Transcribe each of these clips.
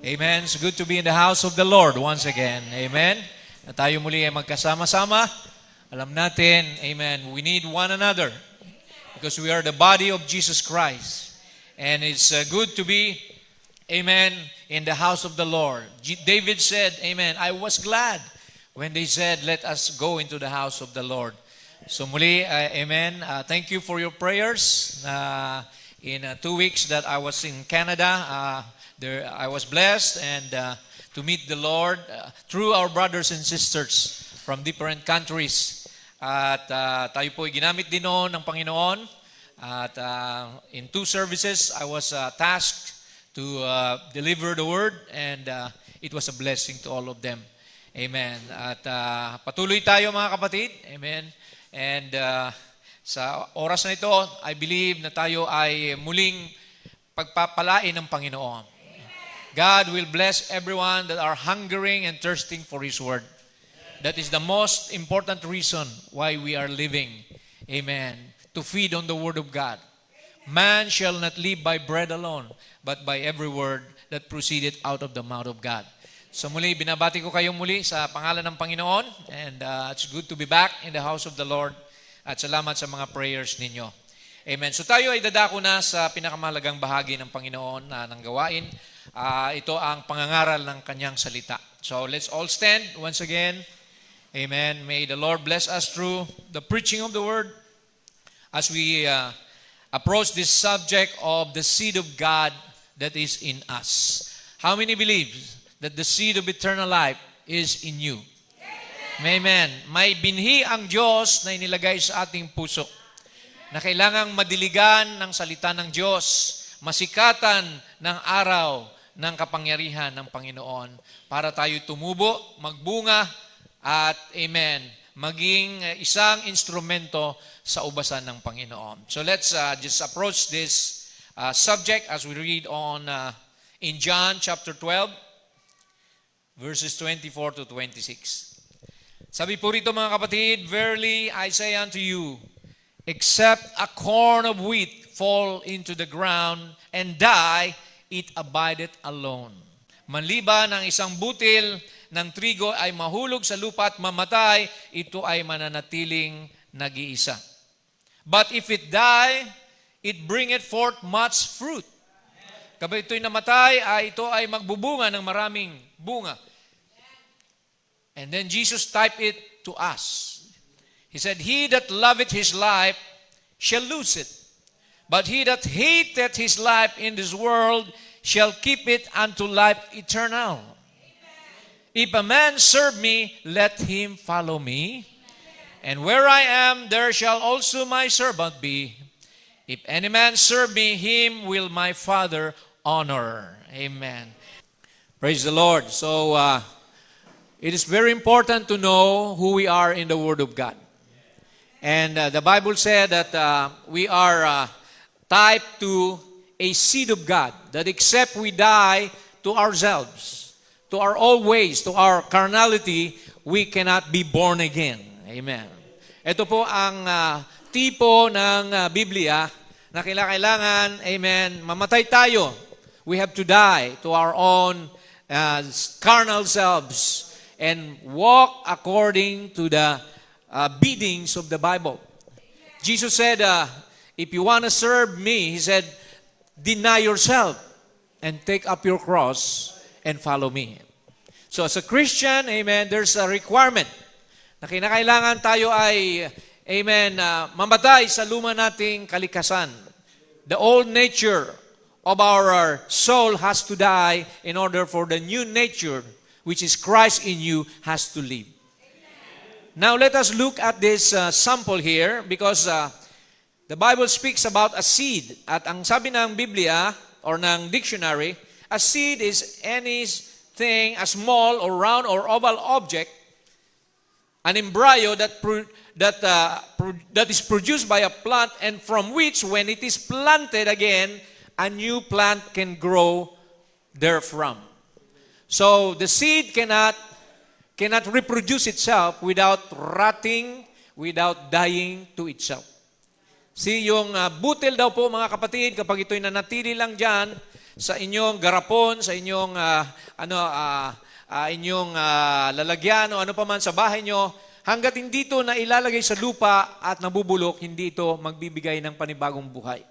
Amen. It's good to be in the house of the Lord once again. Amen. Na tayo muli ay magkasama-sama. Alam natin, amen, we need one another because we are the body of Jesus Christ. And it's good to be, amen, in the house of the Lord. David said, amen, I was glad when they said, let us go into the house of the Lord. So muli, amen, thank you for your prayers. In 2 weeks that I was in Canada, there I was blessed and to meet the Lord through our brothers and sisters from different countries. At tayo po ay ginamit din noon ng Panginoon. At in 2 services, I was tasked to deliver the word and it was a blessing to all of them. Amen. At patuloy tayo mga kapatid. Amen. And sa oras na ito, I believe na tayo ay muling pagpapalain ng Panginoon. God will bless everyone that are hungering and thirsting for His Word. That is the most important reason why we are living. Amen. To feed on the Word of God. Man shall not live by bread alone, but by every word that proceeded out of the mouth of God. So muli, binabati ko kayong muli sa pangalan ng Panginoon. And it's good to be back in the house of the Lord. At salamat sa mga prayers ninyo. Amen. So tayo ay dadako na sa pinakamahalagang bahagi ng Panginoon ng gawain. Ito ang pangangaral ng kanyang salita. So let's all stand once again. Amen. May the Lord bless us through the preaching of the word as we approach this subject of the seed of God that is in us. How many believe that the seed of eternal life is in you? Amen. May binhi ang Diyos na inilagay sa ating puso na kailangang madiligan ng salita ng Diyos, masikatan ng araw ng kapangyarihan ng Panginoon para tayo tumubo, magbunga, at amen, maging isang instrumento sa ubasan ng Panginoon. So let's just approach this subject as we read on in John chapter 12, verses 24 to 26. Sabi po rito mga kapatid, verily I say unto you, except a corn of wheat fall into the ground and die, it abideth alone. Maliban ang isang butil ng trigo ay mahulog sa lupa at mamatay, ito ay mananatiling nag-iisa. But if it die, it bringeth forth much fruit. Kapag ito'y namatay, ito ay magbubunga ng maraming bunga. And then Jesus typed it to us. He said, he that loveth his life shall lose it. But he that hateth his life in this world shall keep it unto life eternal. If a man serve me, let him follow me. And where I am, there shall also my servant be. If any man serve me, him will my Father honor. Amen. Praise the Lord. So, it is very important to know who we are in the Word of God. And the Bible said that we are typed to a seed of God, that except we die to ourselves, to our old ways, to our carnality, we cannot be born again. Amen. Ito po ang tipo ng Biblia na kailangan, amen, mamatay tayo. We have to die to our own carnal selves and walk according to the biddings of the Bible. Jesus said, if you want to serve me, He said, deny yourself and take up your cross and follow me. So as a Christian, amen, there's a requirement na kinakailangan tayo ay, amen, mamatay sa luma nating kalikasan. The old nature of our soul has to die in order for the new nature, which is Christ in you, has to live. Now let us look at this sample here because the Bible speaks about a seed. At ang sabi ng Biblia or ng dictionary, a seed is anything, a small or round or oval object, an embryo that is produced by a plant and from which, when it is planted again, a new plant can grow therefrom. So the seed cannot reproduce itself without rotting, without dying to itself. See, yung butil daw po mga kapatid, kapag ito'y nanatili lang dyan sa inyong garapon, sa inyong lalagyan o ano pa man sa bahay nyo, hanggat hindi ito na ilalagay sa lupa at nabubulok, hindi ito magbibigay ng panibagong buhay.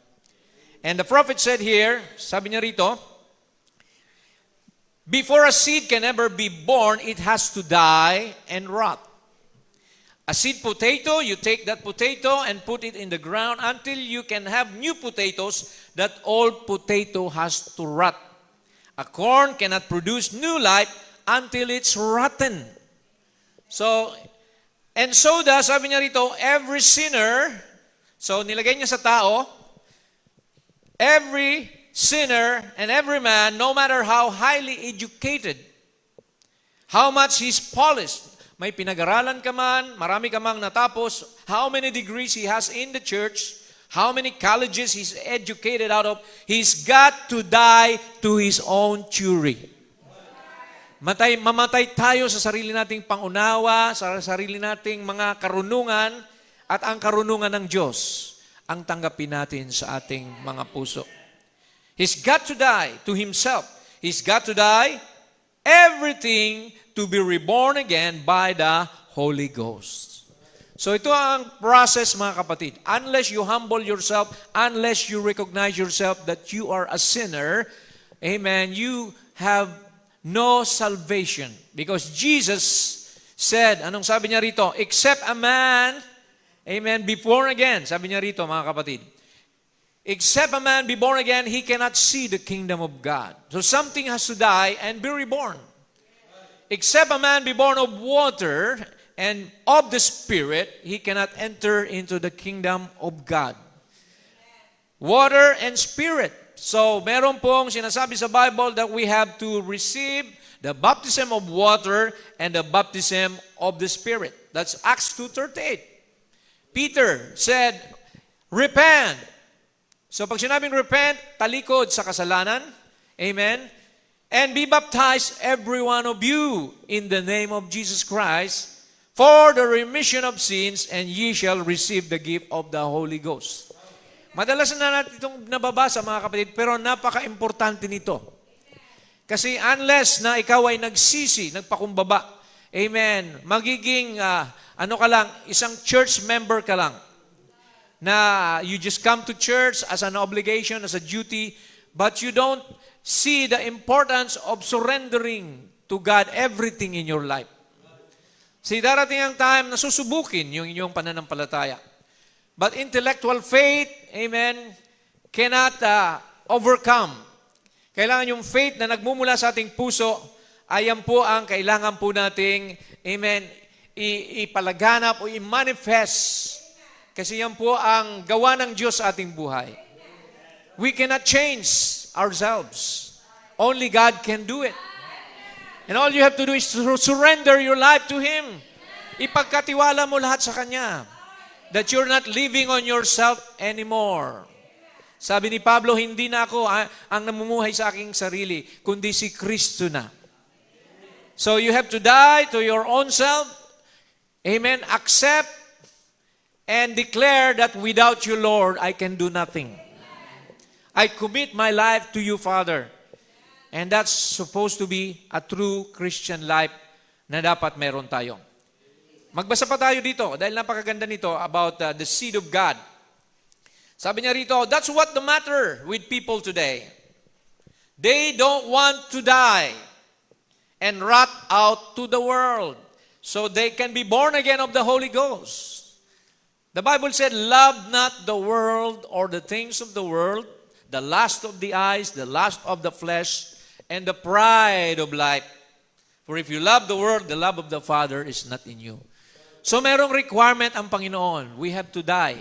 And the prophet said here, sabi niya rito, before a seed can ever be born, it has to die and rot. A seed potato, you take that potato and put it in the ground until you can have new potatoes. That old potato has to rot. A corn cannot produce new life until it's rotten. So does, sabi niya rito, every sinner, so nilagay niya sa tao, every sinner and every man, no matter how highly educated, how much he's polished, may pinag-aralan ka man, marami ka mang natapos, how many degrees he has in the church, how many colleges he's educated out of, he's got to die to his own theory. Mamatay tayo sa sarili nating pangunawa, sa sarili nating mga karunungan, at ang karunungan ng Diyos ang tanggapin natin sa ating mga puso. He's got to die to himself. He's got to die everything to be reborn again by the Holy Ghost. So ito ang process, mga kapatid. Unless you humble yourself, unless you recognize yourself that you are a sinner, amen, you have no salvation. Because Jesus said, anong sabi niya rito? Except a man, amen, be born again. Sabi niya rito, mga kapatid. Except a man be born again, he cannot see the kingdom of God. So something has to die and be reborn. Except a man be born of water and of the Spirit, he cannot enter into the kingdom of God. Water and Spirit. So, meron pong sinasabi sa Bible that we have to receive the baptism of water and the baptism of the Spirit. That's Acts 2:38. Peter said, repent. So, pag sinabing repent, talikod sa kasalanan. Amen. And be baptized, every one of you, in the name of Jesus Christ, for the remission of sins, and ye shall receive the gift of the Holy Ghost. Madalas na natin itong nababasa, mga kapatid, pero napaka-importante nito. Kasi unless na ikaw ay nagsisi, nagpakumbaba, amen, magiging, isang church member ka lang, na you just come to church as an obligation, as a duty, but you don't see the importance of surrendering to God everything in your life. See, darating ang time na susubukin yung inyong pananampalataya. But intellectual faith, amen, cannot overcome. Kailangan yung faith na nagmumula sa ating puso, ayan po ang kailangan po nating, amen, ipalaganap o i-manifest. Kasi yan po ang gawa ng Diyos sa ating buhay. We cannot change ourselves. Only God can do it. And all you have to do is to surrender your life to Him. Ipagkatiwala mo lahat sa Kanya. That you're not living on yourself anymore. Sabi ni Pablo, hindi na ako ang namumuhay sa aking sarili, kundi si Kristo na. So you have to die to your own self. Amen. Accept and declare that without you, Lord, I can do nothing. I commit my life to you, Father. And that's supposed to be a true Christian life na dapat meron tayo. Magbasa pa tayo dito dahil napakaganda nito about the seed of God. Sabi niya rito, that's what the matter with people today. They don't want to die and rot out to the world so they can be born again of the Holy Ghost. The Bible said, love not the world or the things of the world, the lust of the eyes, the lust of the flesh, and the pride of life. For if you love the world, the love of the Father is not in you. So merong requirement ang Panginoon. We have to die.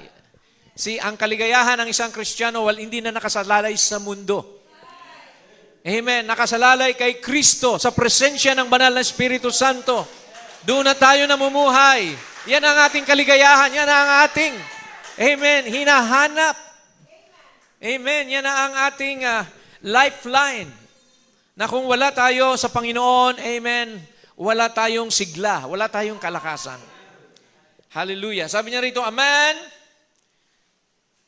See, ang kaligayahan ng isang Kristiyano, hindi na nakasalalay sa mundo. Amen. Nakasalalay kay Kristo sa presensya ng banal na Espiritu Santo. Doon na tayo namumuhay. Yan ang ating kaligayahan. Yan ang ating, amen, hinahanap. Amen. Yan ang ating lifeline. Na kung wala tayo sa Panginoon, amen, wala tayong sigla, wala tayong kalakasan. Hallelujah. Sabi niya rito, a man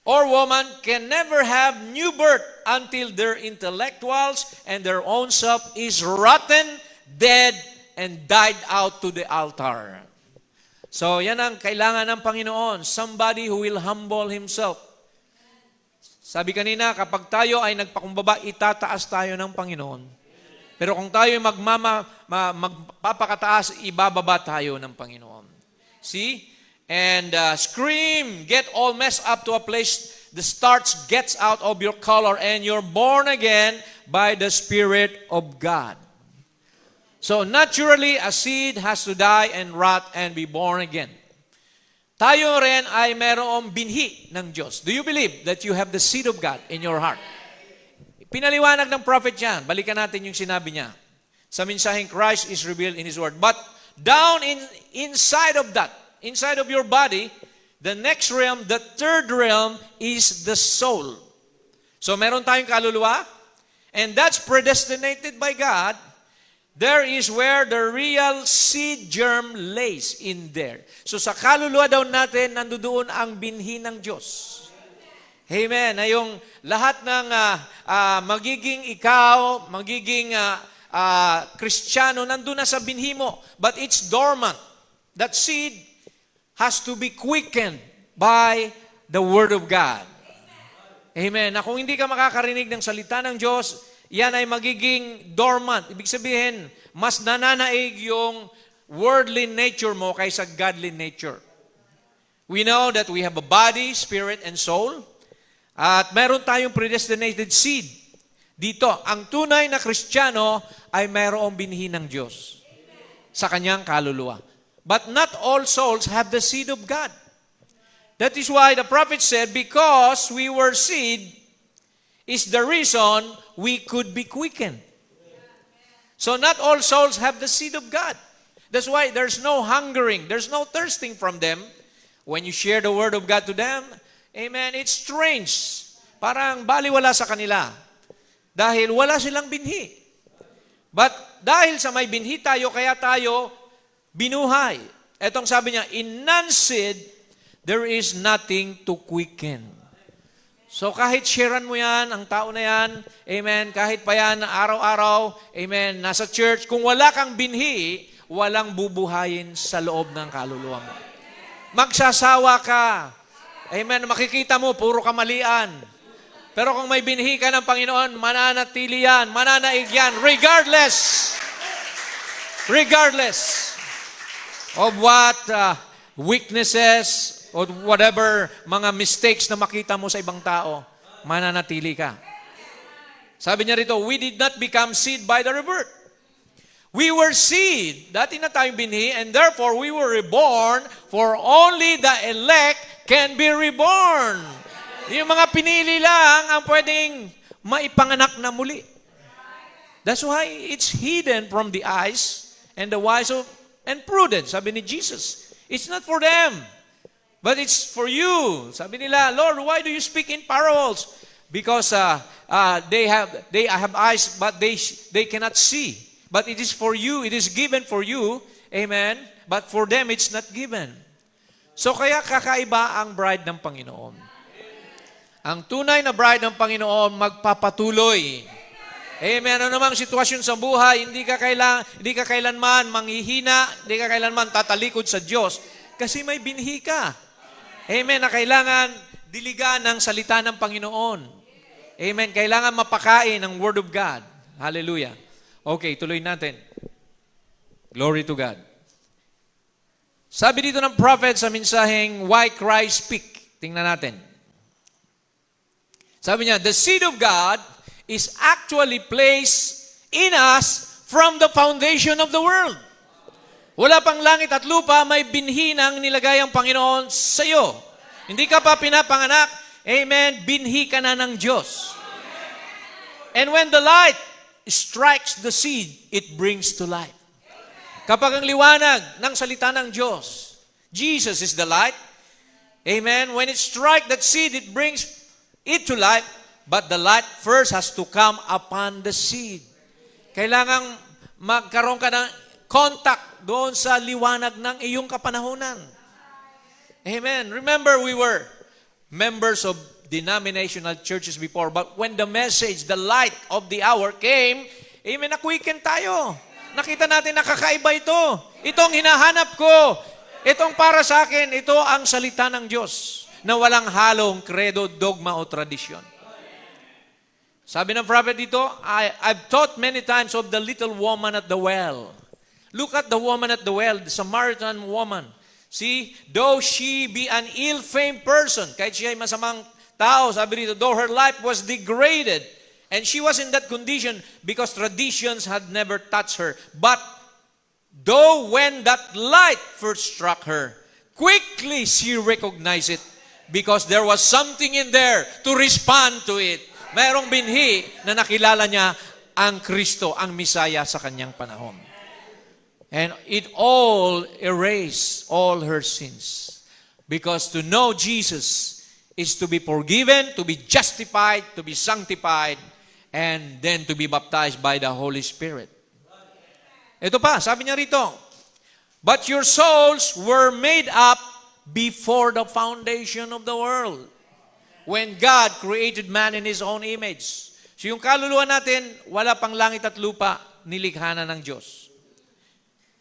or woman can never have new birth until their intellectuals and their own self is rotten, dead, and died out to the altar. So yan ang kailangan ng Panginoon. Somebody who will humble himself. Sabi kanina, kapag tayo ay nagpakumbaba, itataas tayo ng Panginoon. Pero kung tayo ay magpapakataas, ibababa tayo ng Panginoon. See? And scream, get all messed up to a place the starch gets out of your color and you're born again by the Spirit of God. So naturally, a seed has to die and rot and be born again. Tayo rin ay merong binhi ng Diyos. Do you believe that you have the seed of God in your heart? Pinaliwanag ng prophet yan. Balikan natin yung sinabi niya. Sa mensaheng Christ is revealed in His Word. But down inside of that, inside of your body, the next realm, the third realm, is the soul. So meron tayong kaluluwa, and that's predestinated by God. There is where the real seed germ lays in there. So sa kaluluwa daw natin, nandoon ang binhi ng Diyos. Amen. Na yung lahat ng magiging ikaw, magiging Kristiyano, nandun na sa binhi mo. But it's dormant. That seed has to be quickened by the Word of God. Amen. Na kung hindi ka makakarinig ng salita ng Diyos, yan ay magiging dormant. Ibig sabihin, mas nananaig yung worldly nature mo kaysa godly nature. We know that we have a body, spirit, and soul. At meron tayong predestinated seed. Dito, ang tunay na Kristiyano ay mayroong binhi ng Diyos sa kanyang kaluluwa. But not all souls have the seed of God. That is why the prophet said, because we were seed, is the reason we could be quickened. So not all souls have the seed of God. That's why there's no hungering, there's no thirsting from them. When you share the Word of God to them, amen, it's strange. Parang baliwala sa kanila. Dahil wala silang binhi. But dahil sa may binhi tayo, kaya tayo binuhay. Etong sabi niya, in none-seed, there is nothing to quicken. So kahit sharean mo yan, ang tao na yan, amen, kahit pa yan araw-araw, amen, nasa church, kung wala kang binhi, walang bubuhayin sa loob ng kaluluwa mo. Magsasawa ka. Amen, makikita mo, puro kamalian. Pero kung may binhi ka ng Panginoon, mananatili yan, mananaig yan, regardless of what weaknesses, o whatever mga mistakes na makita mo sa ibang tao, mananatili ka. Sabi niya rito, we did not become seed by the rebirth. We were seed, dati na tayong binhi, and therefore we were reborn, for only the elect can be reborn. Yung mga pinili lang ang pwedeng maipanganak na muli. That's why it's hidden from the eyes and the wise and prudent, sabi ni Jesus. It's not for them. But it's for you. Sabi nila, Lord, why do you speak in parables? Because they have eyes, but they cannot see. But it is for you. It is given for you. Amen. But for them, it's not given. So kaya kakaiba ang bride ng Panginoon. Ang tunay na bride ng Panginoon magpapatuloy. Amen. Ano namang sitwasyon sa buhay, hindi ka kailanman manghihina, hindi ka kailanman tatalikod sa Diyos. Kasi may binhi ka. Amen, na kailangan diligan ng salita ng Panginoon. Amen, kailangan mapakain ng Word of God. Hallelujah. Okay, tuloy natin. Glory to God. Sabi dito ng prophet sa mensaheng Why Christ Speak. Tingnan natin. Sabi niya, the seed of God is actually placed in us from the foundation of the world. Wala pang langit at lupa, may binhi ng nilagay ang Panginoon sa iyo. Hindi ka pa pinapanganak, amen, binhi ka na ng Diyos. And when the light strikes the seed, it brings to life. Kapag ang liwanag ng salita ng Diyos, Jesus is the light, amen, when it strikes that seed, it brings it to life, but the light first has to come upon the seed. Kailangang magkaroon ka ng contact doon sa liwanag ng iyong kapanahunan. Amen. Remember, we were members of denominational churches before. But when the message, the light of the hour came, amen, na-quicken tayo. Nakita natin nakakaiba ito. Itong hinahanap ko. Itong para sa akin, ito ang salita ng Diyos na walang halong kredo, dogma o tradisyon. Sabi ng prophet dito, I've taught many times of the little woman at the well. Look at the woman at the well, the Samaritan woman. See, though she be an ill-famed person, kahit siya ay masamang tao, sabi dito, though her life was degraded, and she was in that condition because traditions had never touched her. But though when that light first struck her, quickly she recognized it because there was something in there to respond to it. Mayroong binhi na nakilala niya ang Kristo, ang Misaya sa kanyang panahon. And it all erased all her sins. Because to know Jesus is to be forgiven, to be justified, to be sanctified, and then to be baptized by the Holy Spirit. Ito pa, sabi niya rito, but your souls were made up before the foundation of the world, when God created man in His own image. So yung kaluluwa natin, wala pang langit at lupa, nilikha na ng Diyos.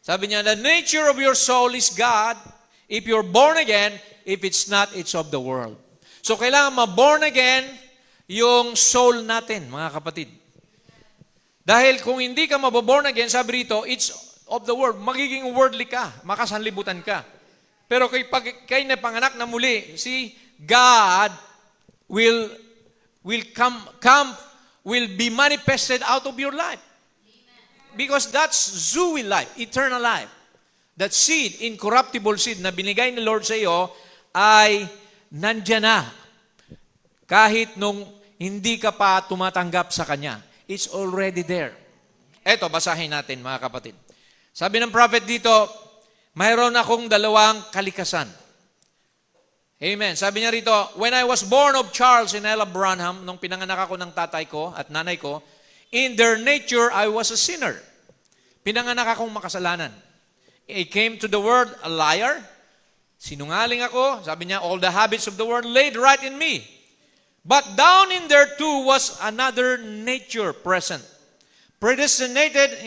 Sabi niya, the nature of your soul is God. If you're born again, if it's not, it's of the world. So kailangan ma-born again yung soul natin, mga kapatid. Dahil kung hindi ka mababorn again, sabi rito, it's of the world. Magiging worldly ka, makasanlibutan ka. Pero pag kayo napanganak na muli, see, God will be manifested out of your life. Because that's Zoe life, eternal life. That seed, incorruptible seed na binigay ni Lord sa iyo ay nandyan na. Kahit nung hindi ka pa tumatanggap sa Kanya. It's already there. Eto, basahin natin mga kapatid. Sabi ng prophet dito, mayroon akong dalawang kalikasan. Amen. Sabi niya rito, when I was born of Charles and Ella Branham, nung pinanganak ako ng tatay ko at nanay ko, in their nature, I was a sinner. Pinanganak akong makasalanan. I came to the world a liar. Sinungaling ako. Sabi niya, all the habits of the world laid right in me. But down in there too was another nature present. Predestinated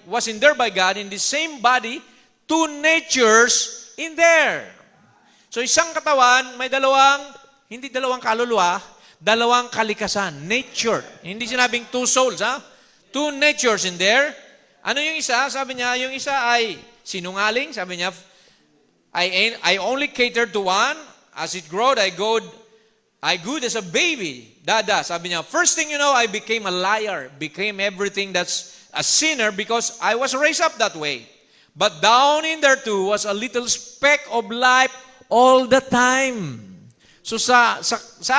was in there by God, in the same body, two natures in there. So isang katawan, may hindi dalawang kaluluwa, dalawang kalikasan, nature. Hindi sinabing two souls, ha? Two natures in there. Ano yung isa? Sabi niya, yung isa ay sinungaling. Sabi niya, I only catered to one. As it growed, I good as a baby. Dada, sabi niya, first thing you know, I became a liar. Became everything that's a sinner because I was raised up that way. But down in there too was a little speck of life all the time. So sa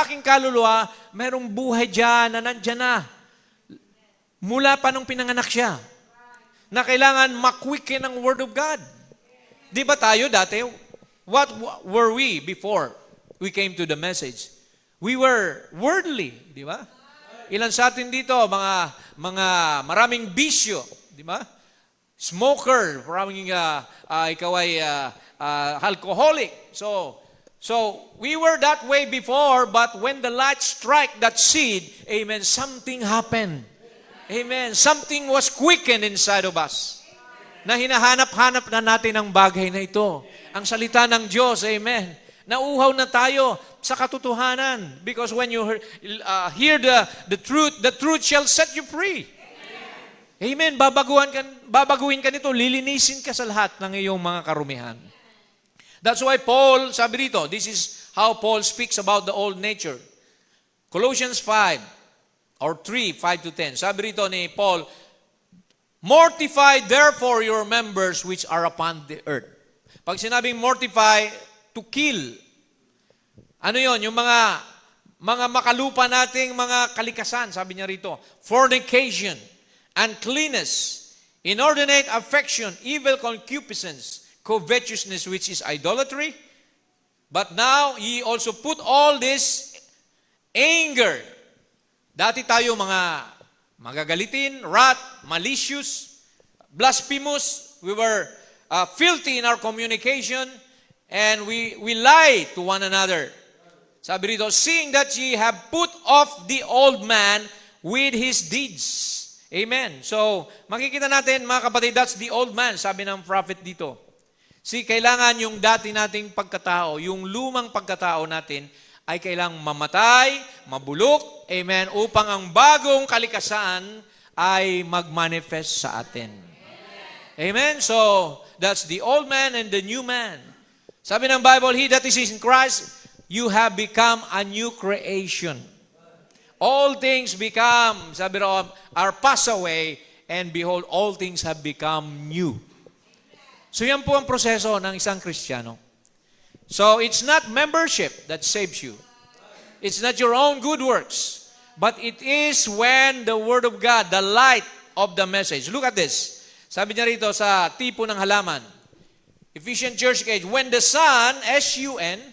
aking kaluluwa, merong buhay dyan na nandyan na. Mula pa nung pinanganak siya. Na kailangan ma-quicken ang Word of God. Di ba tayo dati? What were we before we came to the message? We were worldly, di ba? Ilan sa atin dito, mga maraming bisyo, di ba? Smoker, maraming ikaw ay alcoholic. So we were that way before, but when the light strike that seed, amen, something happened. Amen. Something was quickened inside of us. Na hinahanap-hanap na natin ang bagay na ito. Ang salita ng Diyos, amen. Nauuhaw na tayo sa katotohanan. Because when you hear the truth shall set you free. Amen. Babaguhin ka nito, lilinisin ka sa lahat ng iyong mga karumihan. That's why Paul, sabi rito, this is how Paul speaks about the old nature. Colossians 5, or 3, 5-10. Sabi rito ni Paul, mortify therefore your members which are upon the earth. Pag sinabing mortify, to kill. Ano yon? Yung mga makalupa nating mga kalikasan, sabi niya rito, fornication, uncleanness, inordinate affection, evil concupiscence, covetousness, which is idolatry. But now, ye also put all this anger. Dati tayo mga magagalitin, wrath, malicious, blasphemous. We were filthy in our communication, and we lie to one another. Sabi rito, seeing that ye have put off the old man with his deeds. Amen. So, makikita natin mga kapatid, that's the old man, sabi ng prophet dito. See, kailangan yung dati nating pagkatao, yung lumang pagkatao natin, ay kailangang mamatay, mabulok, amen, upang ang bagong kalikasan ay mag-manifest sa atin. Amen. So, that's the old man and the new man. Sabi ng Bible, he that is in Christ, you have become a new creation. All things become, sabi ro, are passed away, and behold, all things have become new. So yan po ang proseso ng isang Kristiyano. So it's not membership that saves you. It's not your own good works. But it is when the Word of God, the light of the message. Look at this. Sabi niya rito sa tipo ng halaman. Ephesians church age, when the sun, S-U-N,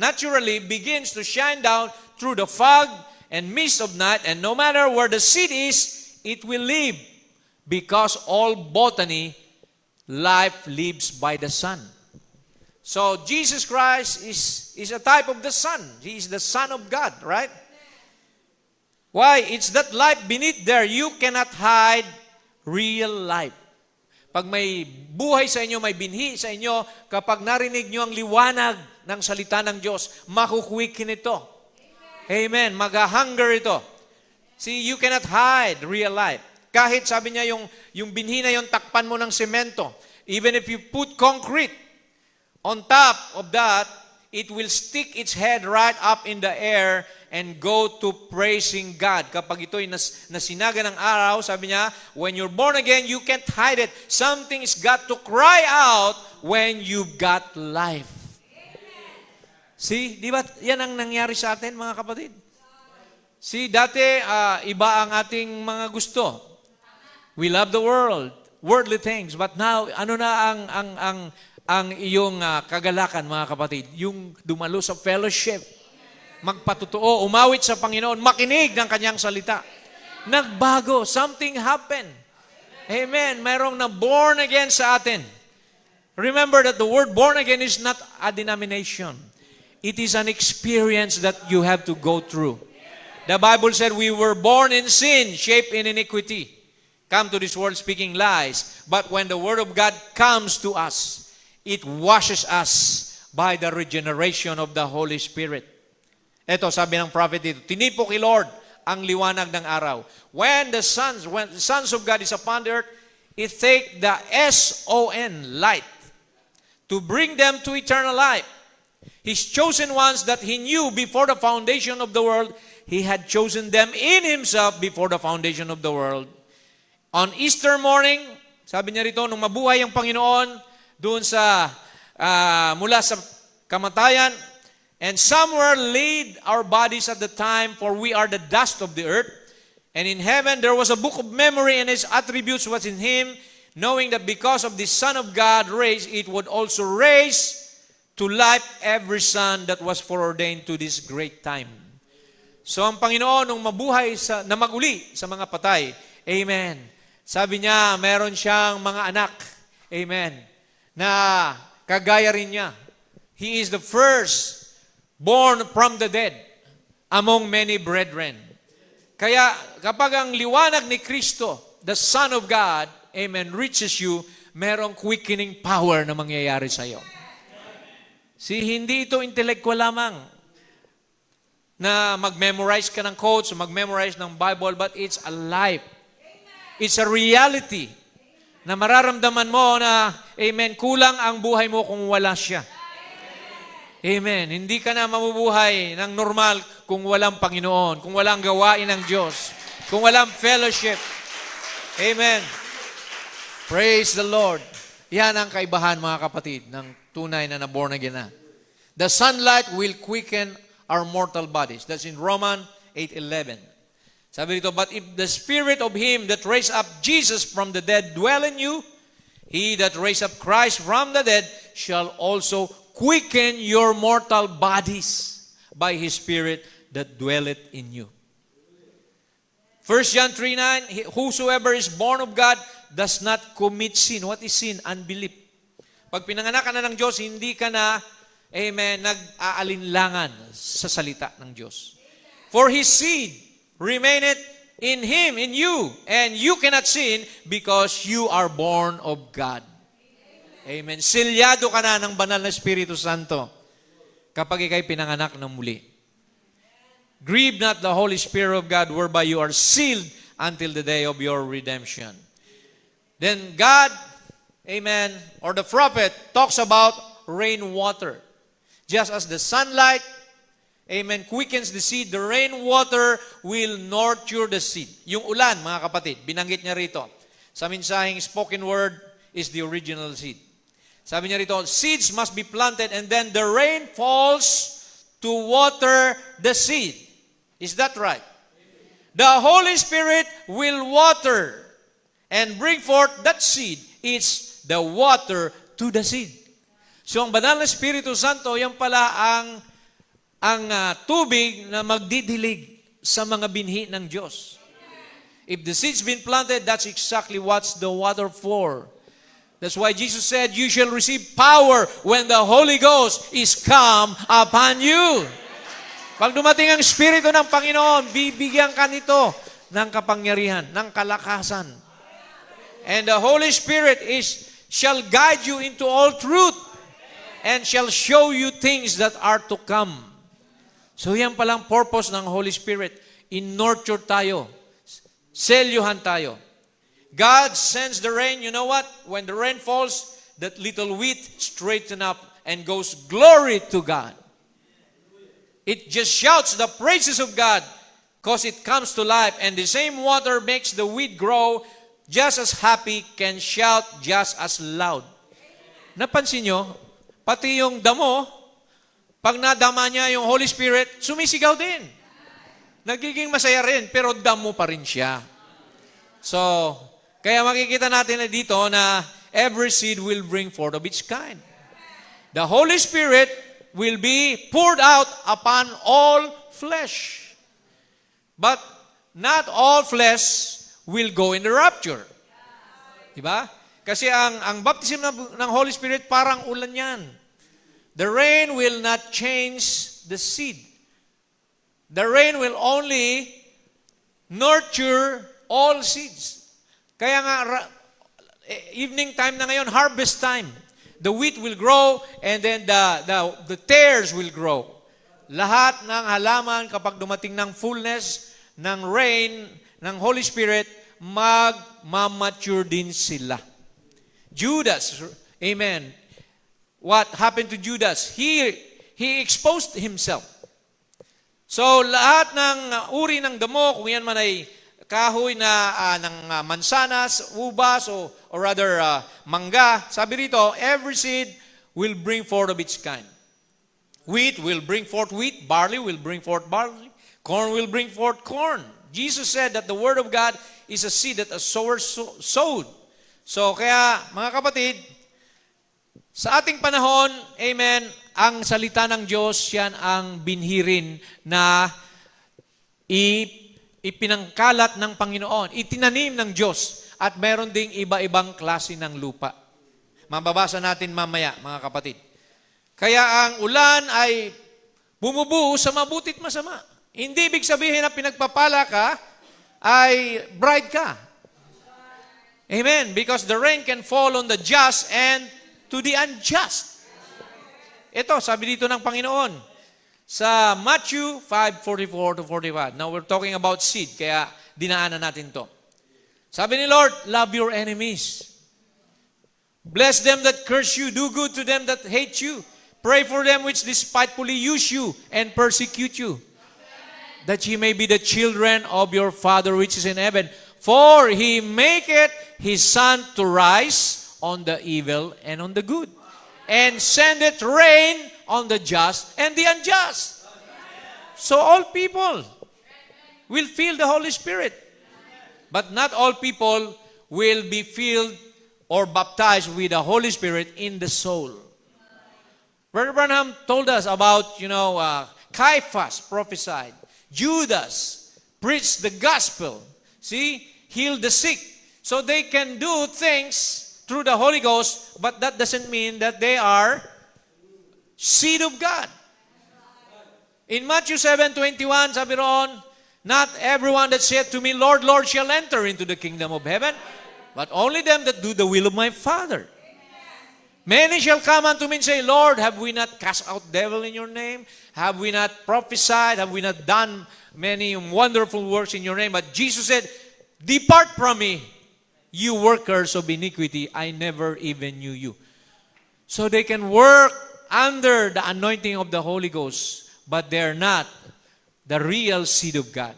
naturally begins to shine down through the fog and mist of night, and no matter where the seed is, it will live, because all botany, life lives by the sun. So Jesus Christ is a type of the sun. He is the Son of God, right? Why? It's that life beneath there. You cannot hide real life. Pag may buhay sa inyo, may binhi sa inyo, kapag narinig nyo ang liwanag ng salita ng Diyos, makukuwikin ito. Amen. Mag-hunger ito. See, you cannot hide real life. Kahit sabi niya yung binhi na yung takpan mo ng semento, even if you put concrete on top of that, it will stick its head right up in the air and go to praising God. Kapag ito'y nasinaga ng araw, sabi niya, when you're born again, you can't hide it. Something's got to cry out when you've got life. See, di ba yan ang nangyari sa atin, mga kapatid? See, dati, iba ang ating mga gusto. We love the world, worldly things. But now, ano na ang iyong kagalakan, mga kapatid? Yung dumalo sa fellowship, magpatotoo, umawit sa Panginoon, makinig ng kanyang salita. Nagbago, something happened. Amen. Mayroong na born again sa atin. Remember that the word born again is not a denomination. It is an experience that you have to go through. The Bible said we were born in sin, shaped in iniquity. Come to this world speaking lies. But when the Word of God comes to us, it washes us by the regeneration of the Holy Spirit. Ito, sabi ng prophet dito, tinipo kay Lord ang liwanag ng araw. When the sons of God is upon the earth, it take the S-O-N, light, to bring them to eternal life. His chosen ones that He knew before the foundation of the world, He had chosen them in Himself before the foundation of the world. On Easter morning, sabi niya rito, nung mabuhay ang Panginoon, doon sa, mula sa kamatayan, and somewhere laid our bodies at the time, for we are the dust of the earth. And in heaven there was a book of memory, and His attributes was in Him, knowing that because of the Son of God raised, it would also raise to life every son that was foreordained to this great time. So ang Panginoon, nung mabuhay na maguli sa mga patay, amen. Sabi niya, meron siyang mga anak, amen, na kagaya rin niya. He is the first born from the dead among many brethren. Kaya kapag ang liwanag ni Kristo, the Son of God, amen, reaches you, merong quickening power na mangyayari sa iyo. See, hindi ito intellectual lamang na mag-memorize ka ng quotes, mag-memorize ng Bible, but it's a life. It's a reality na mararamdaman mo na, amen, kulang ang buhay mo kung wala siya. Amen. Hindi ka na mabubuhay ng normal kung walang Panginoon, kung walang gawain ng Diyos, kung walang fellowship. Amen. Praise the Lord. Yan ang kaibahan, mga kapatid, ng tunay na born again na. The sunlight will quicken our mortal bodies. That's in Romans 8:11. Sabi dito, but if the spirit of Him that raised up Jesus from the dead dwell in you, He that raised up Christ from the dead shall also quicken your mortal bodies by His Spirit that dwelleth in you. 1 John 3:9, whosoever is born of God does not commit sin. What is sin? Unbelief. Pag pinanganak ka na ng Diyos, hindi ka na amen, nag-aalinlangan sa salita ng Diyos. For His seed remaineth in Him, in you, and you cannot sin because you are born of God. Amen. Silyado ka na ng banal na Espiritu Santo kapag ikay pinanganak ng muli. Grieve not the Holy Spirit of God, whereby you are sealed until the day of your redemption. Then God, amen, or the prophet talks about rainwater. Just as the sunlight, amen, quickens the seed, the rainwater will nurture the seed. Yung ulan, mga kapatid, binanggit niya rito. Sa mensaheng spoken word is the original seed. Sabi niya rito, seeds must be planted and then the rain falls to water the seed. Is that right? The Holy Spirit will water and bring forth that seed. It's the water to the seed. So ang banal na Espiritu Santo, yan pala ang tubig na magdidilig sa mga binhi ng Diyos. If the seed's been planted, that's exactly what's the water for. That's why Jesus said, you shall receive power when the Holy Ghost is come upon you. Pag dumating ang Espiritu ng Panginoon, bibigyan ka nito ng kapangyarihan, ng kalakasan. And the Holy Spirit shall guide you into all truth and shall show you things that are to come. So yan palang purpose ng Holy Spirit. In-nurture tayo. Selyuhan tayo. God sends the rain. You know what? When the rain falls, that little wheat straighten up and goes glory to God. It just shouts the praises of God because it comes to life. And the same water makes the wheat grow just as happy, can shout just as loud. Napansin nyo? Pati yung damo, pag nadama niya yung Holy Spirit, sumisigaw din. Nagiging masaya rin, pero damo pa rin siya. So, kaya makikita natin na dito na every seed will bring forth of its kind. The Holy Spirit will be poured out upon all flesh. But not all flesh will go in the rapture. Diba? Kasi ang baptism ng Holy Spirit parang ulan yan. The rain will not change the seed. The rain will only nurture all seeds. Kaya nga, evening time na ngayon, harvest time. The wheat will grow and then the tares will grow. Lahat ng halaman kapag dumating ng fullness ng rain ng Holy Spirit, magmamature din sila. Judas, amen. What happened to Judas? He exposed himself. So lahat ng uri ng damo, kung yan man ay kahoy ng mansanas, ubas, or rather mangga, sabi rito, every seed will bring forth of its kind. Wheat will bring forth wheat, barley will bring forth barley, corn will bring forth corn. Jesus said that the Word of God is a seed that a sower sowed. So kaya mga kapatid, sa ating panahon, amen, ang salita ng Diyos, yan ang binhirin na ipinangkalat ng Panginoon, itinanim ng Diyos, at meron ding iba-ibang klase ng lupa. Mababasa natin mamaya, mga kapatid. Kaya ang ulan ay bumubuo sa mabutit masama. Hindi ibig sabihin na pinagpapala ka, ay bride ka. Amen. Because the rain can fall on the just and to the unjust. Ito, sabi dito ng Panginoon, sa Matthew 5:44-45. Now, we're talking about seed, kaya dinaanan natin to. Sabi ni Lord, love your enemies. Bless them that curse you. Do good to them that hate you. Pray for them which despitefully use you and persecute you, that ye may be the children of your Father which is in heaven. For He maketh His sun to rise on the evil and on the good, and sendeth rain on the just and the unjust. So all people will feel the Holy Spirit, but not all people will be filled or baptized with the Holy Spirit in the soul. Brother Branham told us about, Caiaphas prophesied. Judas preached the gospel. See, healed the sick. So they can do things through the Holy Ghost, but that doesn't mean that they are seed of God. In Matthew 7:21, sabi roon, not everyone that saith to me, Lord, Lord, shall enter into the kingdom of heaven, but only them that do the will of my Father. Many shall come unto me and say, Lord, have we not cast out devil in your name? Have we not prophesied? Have we not done many wonderful works in your name? But Jesus said, depart from me, you workers of iniquity, I never even knew you. So they can work under the anointing of the Holy Ghost, but they're not the real seed of God.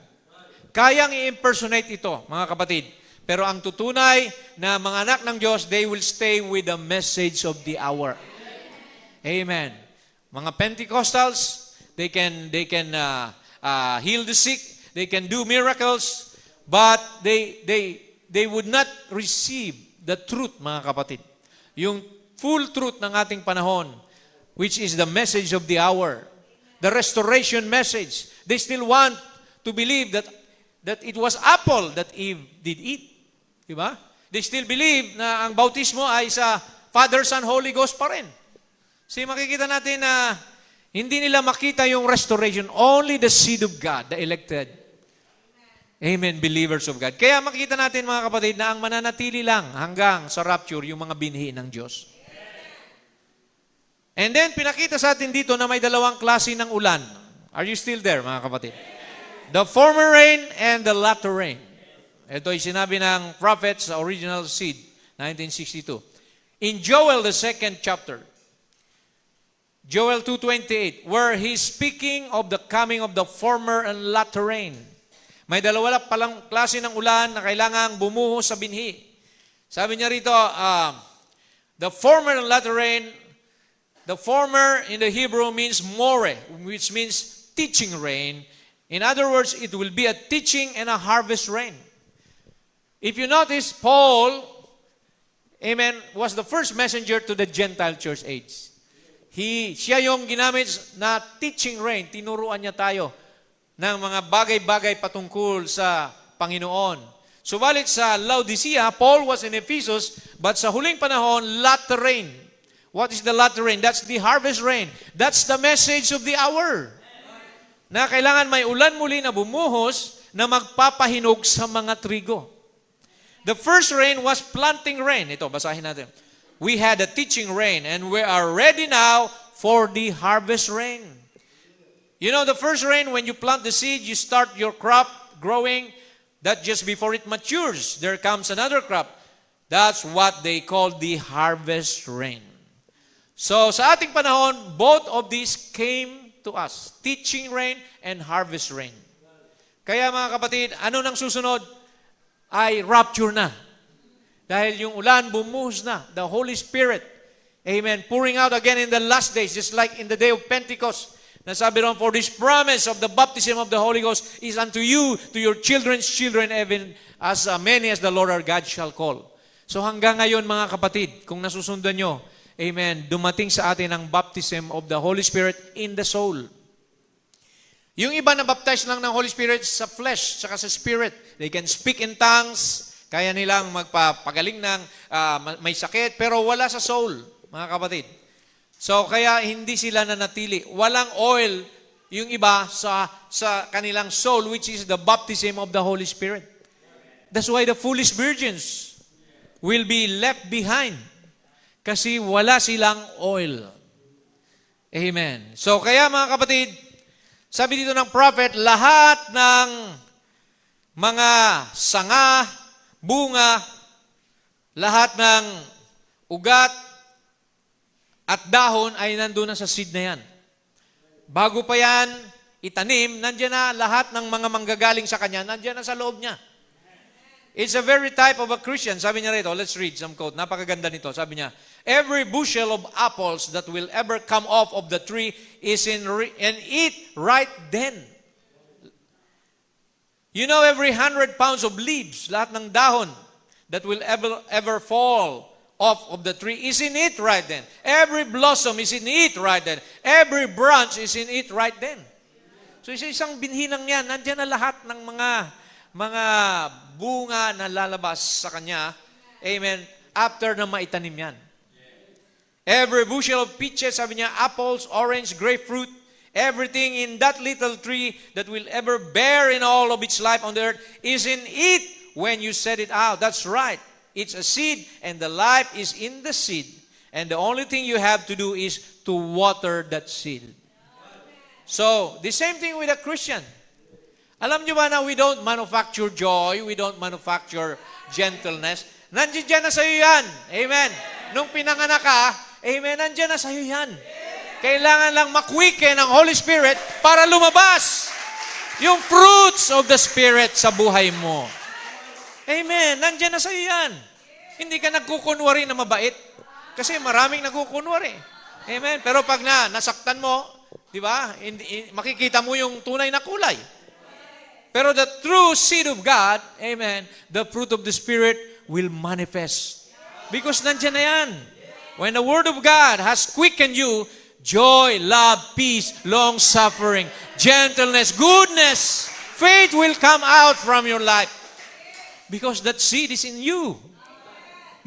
Kayang i-impersonate ito, mga kapatid. Pero ang tutunay na mga anak ng Diyos, they will stay with the message of the hour. Amen. Mga Pentecostals, they can heal the sick, they can do miracles, but they would not receive the truth, mga kapatid. Yung full truth ng ating panahon, which is the message of the hour, the restoration message. They still want to believe that it was apple that Eve did eat. Diba? They still believe na ang bautismo ay sa Father, Son, Holy Ghost pa rin. So makikita natin na hindi nila makita yung restoration. Only the seed of God, the elected. Amen, believers of God. Kaya makikita natin, mga kapatid, na ang mananatili lang hanggang sa rapture, yung mga binhi ng Diyos. And then, pinakita sa atin dito na may dalawang klase ng ulan. Are you still there, mga kapatid? The former rain and the latter rain. Ito ay sinabi ng prophet sa Original Seed, 1962. In Joel, the 2nd chapter, Joel 2:28, where he's speaking of the coming of the former and latter rain. May dalawa palang klase ng ulan na kailangang bumuhos sa binhi. Sabi niya rito, the former and latter rain, the former in the Hebrew means more, which means teaching rain. In other words, it will be a teaching and a harvest rain. If you notice, Paul, amen, was the first messenger to the Gentile church age. Siya yung ginamit na teaching rain. Tinuruan niya tayo ng mga bagay-bagay patungkol sa Panginoon. Subalit sa Laodicea, Paul was in Ephesus, but sa huling panahon, latter rain. What is the latter rain? That's the harvest rain. That's the message of the hour. Na kailangan may ulan muli na bumuhos na magpapahinog sa mga trigo. The first rain was planting rain. Ito, basahin natin. We had a teaching rain and we are ready now for the harvest rain. You know, the first rain, when you plant the seed, you start your crop growing. That just before it matures, there comes another crop. That's what they call the harvest rain. So, sa ating panahon, both of these came to us. Teaching rain and harvest rain. Kaya mga kapatid, ano nang susunod? Ay rapture na. Dahil yung ulan bumuhos na. The Holy Spirit, amen, pouring out again in the last days, just like in the day of Pentecost. Nasabi ron, for this promise of the baptism of the Holy Ghost is unto you, to your children's children, even as many as the Lord our God shall call. So hanggang ngayon mga kapatid, kung nasusundan nyo, amen, dumating sa atin ang baptism of the Holy Spirit in the soul. Yung iba na baptize lang ng Holy Spirit sa flesh, saka sa spirit. They can speak in tongues, kaya nilang magpapagaling ng may sakit, pero wala sa soul, mga kapatid. So, kaya hindi sila nanatili. Walang oil yung iba sa kanilang soul, which is the baptism of the Holy Spirit. That's why the foolish virgins will be left behind. Kasi wala silang oil. Amen. So, kaya mga kapatid, sabi dito ng prophet, lahat ng mga sanga, bunga, lahat ng ugat, at dahon ay nandun na sa seed na yan. Bago pa yan, itanim, nandiyan na lahat ng mga manggagaling sa kanya, nandiyan na sa loob niya. It's a very type of a Christian. Sabi niya rito, let's read some quote. Napakaganda nito. Sabi niya, every bushel of apples that will ever come off of the tree is in eat right then. You know, every 100 pounds of leaves, lahat ng dahon that will ever fall off of the tree is in it right then. Every blossom is in it right then. Every branch is in it right then. So isang binhinang yan, nandiyan na lahat ng mga bunga na lalabas sa kanya. Amen. After na maitanim yan. Every bushel of peaches, sabi niya, apples, orange, grapefruit, everything in that little tree that will ever bear in all of its life on the earth is in it when you set it out. That's right. It's a seed, and the life is in the seed. And the only thing you have to do is to water that seed. So, the same thing with a Christian. Alam nyo ba na we don't manufacture joy, we don't manufacture gentleness. Nandiyan na sa'yo yan. Amen. Nung pinanganak ka, amen, nandiyan na sa'yo yan. Kailangan lang makwiken ng Holy Spirit para lumabas yung fruits of the Spirit sa buhay mo. Amen. Nandiyan na sa'yo yan. Hindi ka nagkukunwari na mabait. Kasi maraming nagkukunwari. Amen. Pero pag nasaktan mo, di ba, makikita mo yung tunay na kulay. Pero the true seed of God, amen, the fruit of the Spirit will manifest. Because nandiyan na yan. When the Word of God has quickened you, joy, love, peace, long-suffering, gentleness, goodness, faith will come out from your life. Because that seed is in you.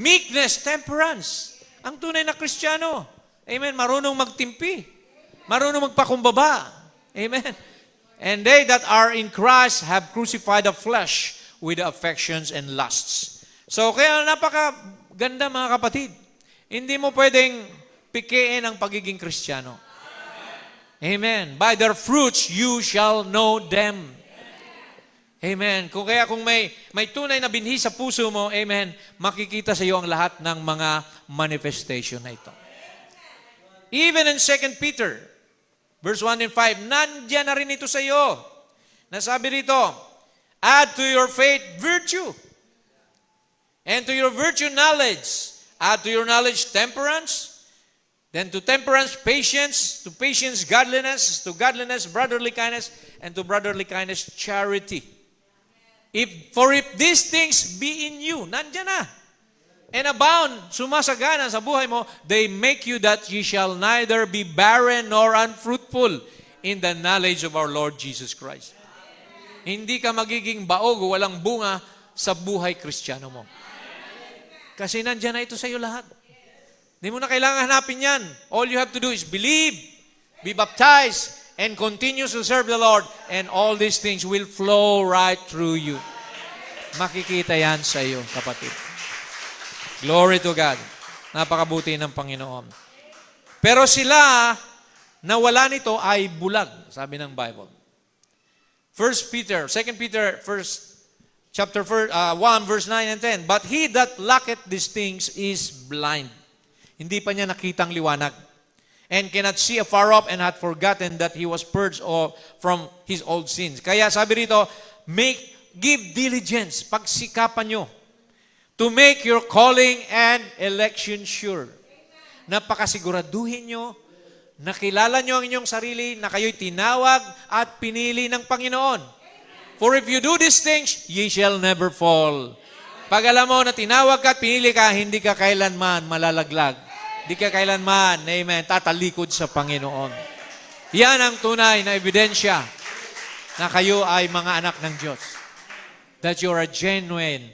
Meekness, temperance. Ang tunay na Kristiyano, amen, marunong magtimpi. Marunong magpakumbaba. Amen. And they that are in Christ have crucified the flesh with the affections and lusts. So, kaya napakaganda mga kapatid. Hindi mo pwedeng pikiin ang pagiging Kristiyano. Amen. By their fruits, you shall know them. Amen. Kung may tunay na binhi sa puso mo, amen, makikita sa iyo ang lahat ng mga manifestation na ito. Even in 2 Peter, verse 1 and 5, nandiyan na rin ito sa iyo. Nasabi rito, add to your faith virtue, and to your virtue knowledge, add to your knowledge temperance, then to temperance patience, to patience godliness, to godliness brotherly kindness, and to brotherly kindness charity. For if these things be in you, nandiyan na, and abound, sumasagana sa buhay mo, they make you that ye shall neither be barren nor unfruitful in the knowledge of our Lord Jesus Christ. Hindi ka magiging baog o walang bunga sa buhay Kristiyano mo. Kasi nandiyan na ito sa iyo lahat. Hindi mo na kailangan hanapin yan. All you have to do is believe, be baptized, and continue to serve the Lord, and all these things will flow right through you. Makikita yan sa iyo, kapatid. Glory to God. Napakabuti ng Panginoon. Pero sila na wala nito ay bulag, sabi ng Bible. 2 Peter, chapter 1, verse 9 and 10. But he that lacketh these things is blind. Hindi pa niya nakitang liwanag. And cannot see afar off, and hath forgotten that he was purged from his old sins. Kaya sabi rito, give diligence, pagsikapan nyo, to make your calling and election sure. Napakasiguraduhin nyo, nakilala nyo ang inyong sarili, na kayo'y tinawag at pinili ng Panginoon. For if you do these things, ye shall never fall. Pag alam mo na tinawag ka at pinili ka, hindi ka kailanman malalaglag. Hindi ka kailanman, amen, tatalikod sa Panginoon. Yan ang tunay na ebidensya na kayo ay mga anak ng Diyos. That you are a genuine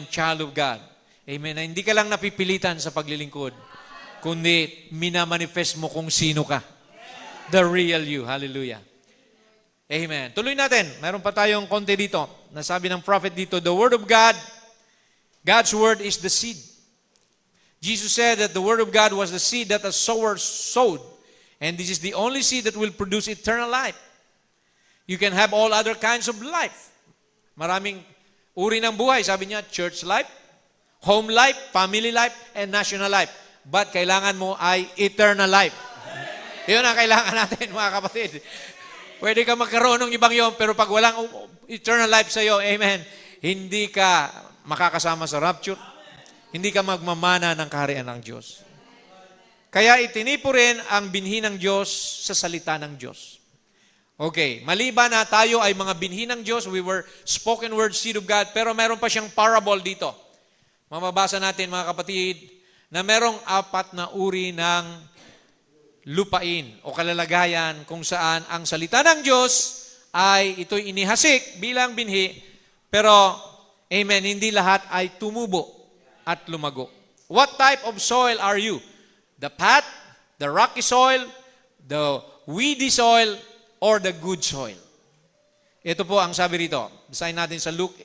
child of God. Amen. Na hindi ka lang napipilitan sa paglilingkod, kundi minamanifest mo kung sino ka. The real you. Hallelujah. Amen. Tuloy natin. Meron pa tayong konti dito. Nasabi ng prophet dito, the Word of God, God's Word is the seed. Jesus said that the Word of God was the seed that a sower sowed. And this is the only seed that will produce eternal life. You can have all other kinds of life. Maraming uri ng buhay. Sabi niya, church life, home life, family life, and national life. But kailangan mo ay eternal life. Yun ang kailangan natin, mga kapatid. Pwede ka magkaroon ng ibang yon, pero pag walang eternal life sa iyo, amen, hindi ka makakasama sa rapture. Hindi ka magmamana ng kaharian ng Diyos. Kaya itinipo rin ang binhi ng Diyos sa salita ng Diyos. Okay, maliban na tayo ay mga binhi ng Diyos, we were spoken word seed of God, pero meron pa siyang parable dito. Mamabasa natin, mga kapatid, na merong 4 na uri ng lupain o kalalagayan kung saan ang salita ng Diyos ay ito'y inihasik bilang binhi, pero, amen, hindi lahat ay tumubo at lumago. What type of soil are you? The path, the rocky soil, the weedy soil, or the good soil. Ito po ang sabi rito. Basahin natin sa Luke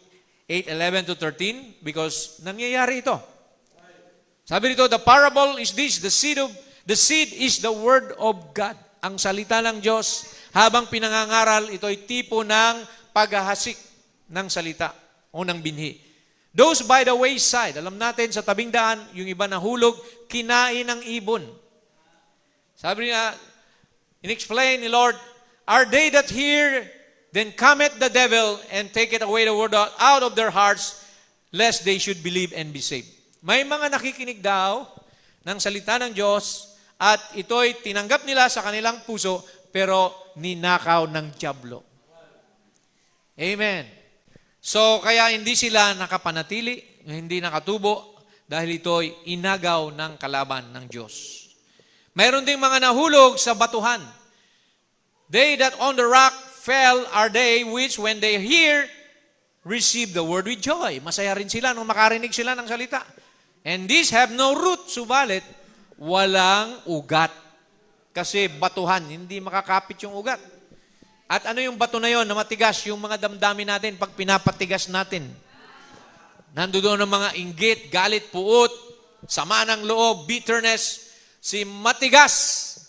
8:11 to 13 because nangyayari ito. Sabi rito, the parable is this, the seed is the word of God. Ang salita ng Diyos, habang pinangangaral, ito ay tipo ng paghahasik ng salita o ng binhi. Those by the wayside, alam natin sa tabing daan, yung iba nahulog, kinain ng ibon. Sabi niya, in-explain ni Lord, are they that hear, then cometh the devil and taketh away the word out of their hearts, lest they should believe and be saved. May mga nakikinig daw ng salita ng Diyos at ito'y tinanggap nila sa kanilang puso pero ninakaw ng dyablo. Amen. So, kaya hindi sila nakapanatili, hindi nakatubo dahil ito'y inagaw ng kalaban ng Diyos. Mayroon ding mga nahulog sa batuhan. They that on the rock fell are they which when they hear, receive the word with joy. Masaya rin sila nung makarinig sila ng salita. And these have no root, subalit walang ugat. Kasi batuhan, hindi makakapit yung ugat. At ano yung bato na yon na matigas? Yung mga damdamin natin pag pinapatigas natin. Nandoon ang mga inggit, galit, puot, sama ng loob, bitterness, si matigas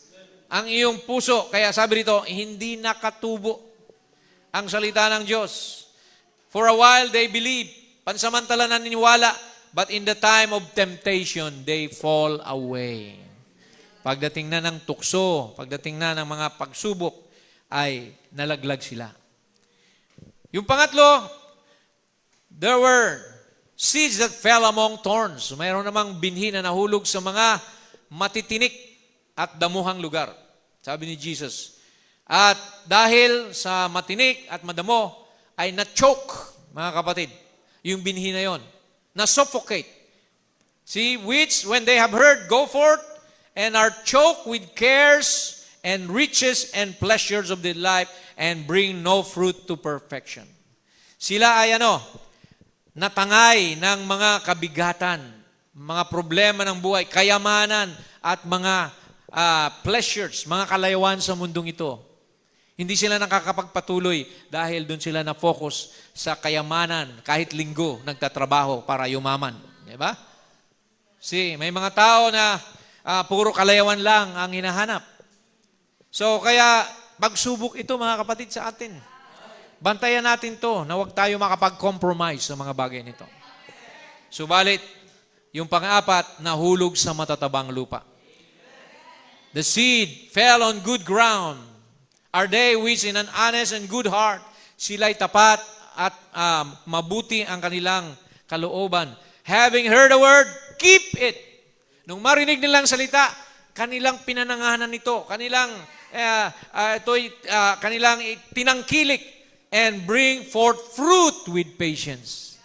ang iyong puso. Kaya sabi rito, hindi nakatubo ang salita ng Diyos. For a while they believe, pansamantala naniniwala, but in the time of temptation, they fall away. Pagdating na ng tukso, pagdating na ng mga pagsubok, ay nalaglag sila. Yung pangatlo, there were seeds that fell among thorns. Mayroon namang binhi na nahulog sa mga matitinik at damuhang lugar. Sabi ni Jesus. At dahil sa matinik at madamo, ay na-choke, mga kapatid, yung binhi na yon, na-suffocate. See, which when they have heard, go forth, and are choked with cares and riches and pleasures of the life, and bring no fruit to perfection. Sila ay natangay ng mga kabigatan, mga problema ng buhay, kayamanan, at mga pleasures, mga kalayuan sa mundong ito. Hindi sila nakakapagpatuloy dahil doon sila na-focus sa kayamanan, kahit linggo nagtatrabaho para yumaman. Diba? See, may mga tao na puro kalayawan lang ang hinahanap. So, kaya pagsubok ito, mga kapatid, sa atin. Bantayan natin to na huwag tayo makapag-compromise sa mga bagay nito. Subalit, yung pang-apat, nahulog sa matatabang lupa. The seed fell on good ground. Are they which in an honest and good heart, sila'y tapat at mabuti ang kanilang kalooban. Having heard the word, keep it. Nung marinig nilang salita, kanilang pinanangahanan nito, kanilang tinangkilik and bring forth fruit with patience.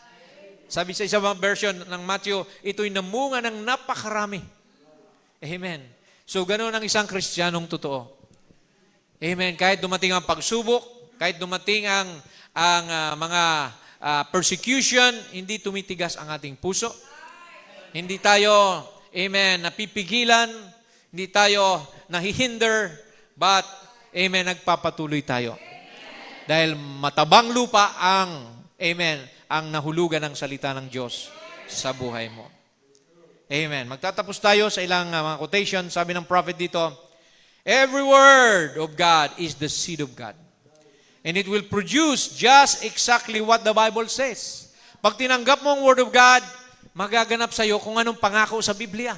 Sabi sa isang version ng Matthew, ito'y namunga ng napakarami. Amen. So, ganoon ang isang Kristiyanong totoo. Amen. Kahit dumating ang pagsubok, kahit dumating ang mga persecution, hindi tumitigas ang ating puso. Hindi tayo, napipigilan, hindi tayo nahihinder, but, nagpapatuloy tayo. Dahil matabang lupa ang nahulugan ng salita ng Diyos sa buhay mo. Amen. Magtatapos tayo sa ilang mga quotation. Sabi ng prophet dito, every word of God is the seed of God. And it will produce just exactly what the Bible says. Pag tinanggap mo ang word of God, magaganap sa iyo kung anong pangako sa Biblia.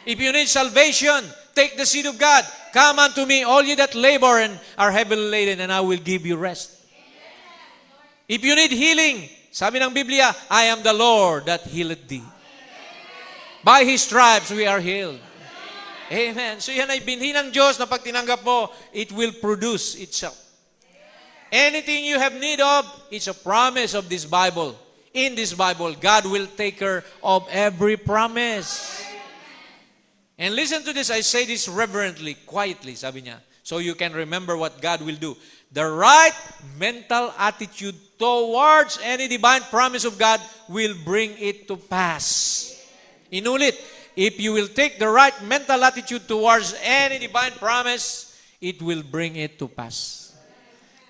If you need salvation, take the seed of God. Come unto me, all you that labor and are heavily laden, and I will give you rest. If you need healing, sabi ng Biblia, I am the Lord that healeth thee. By His stripes we are healed. Amen. So yan ay binhi ng Diyos na pag tinanggap mo, it will produce itself. Anything you have need of, it's a promise of this Bible. In this Bible, God will take care of every promise. And listen to this, I say this reverently, quietly, sabi niya, so you can remember what God will do. The right mental attitude towards any divine promise of God will bring it to pass. Inulit, if you will take the right mental attitude towards any divine promise, it will bring it to pass.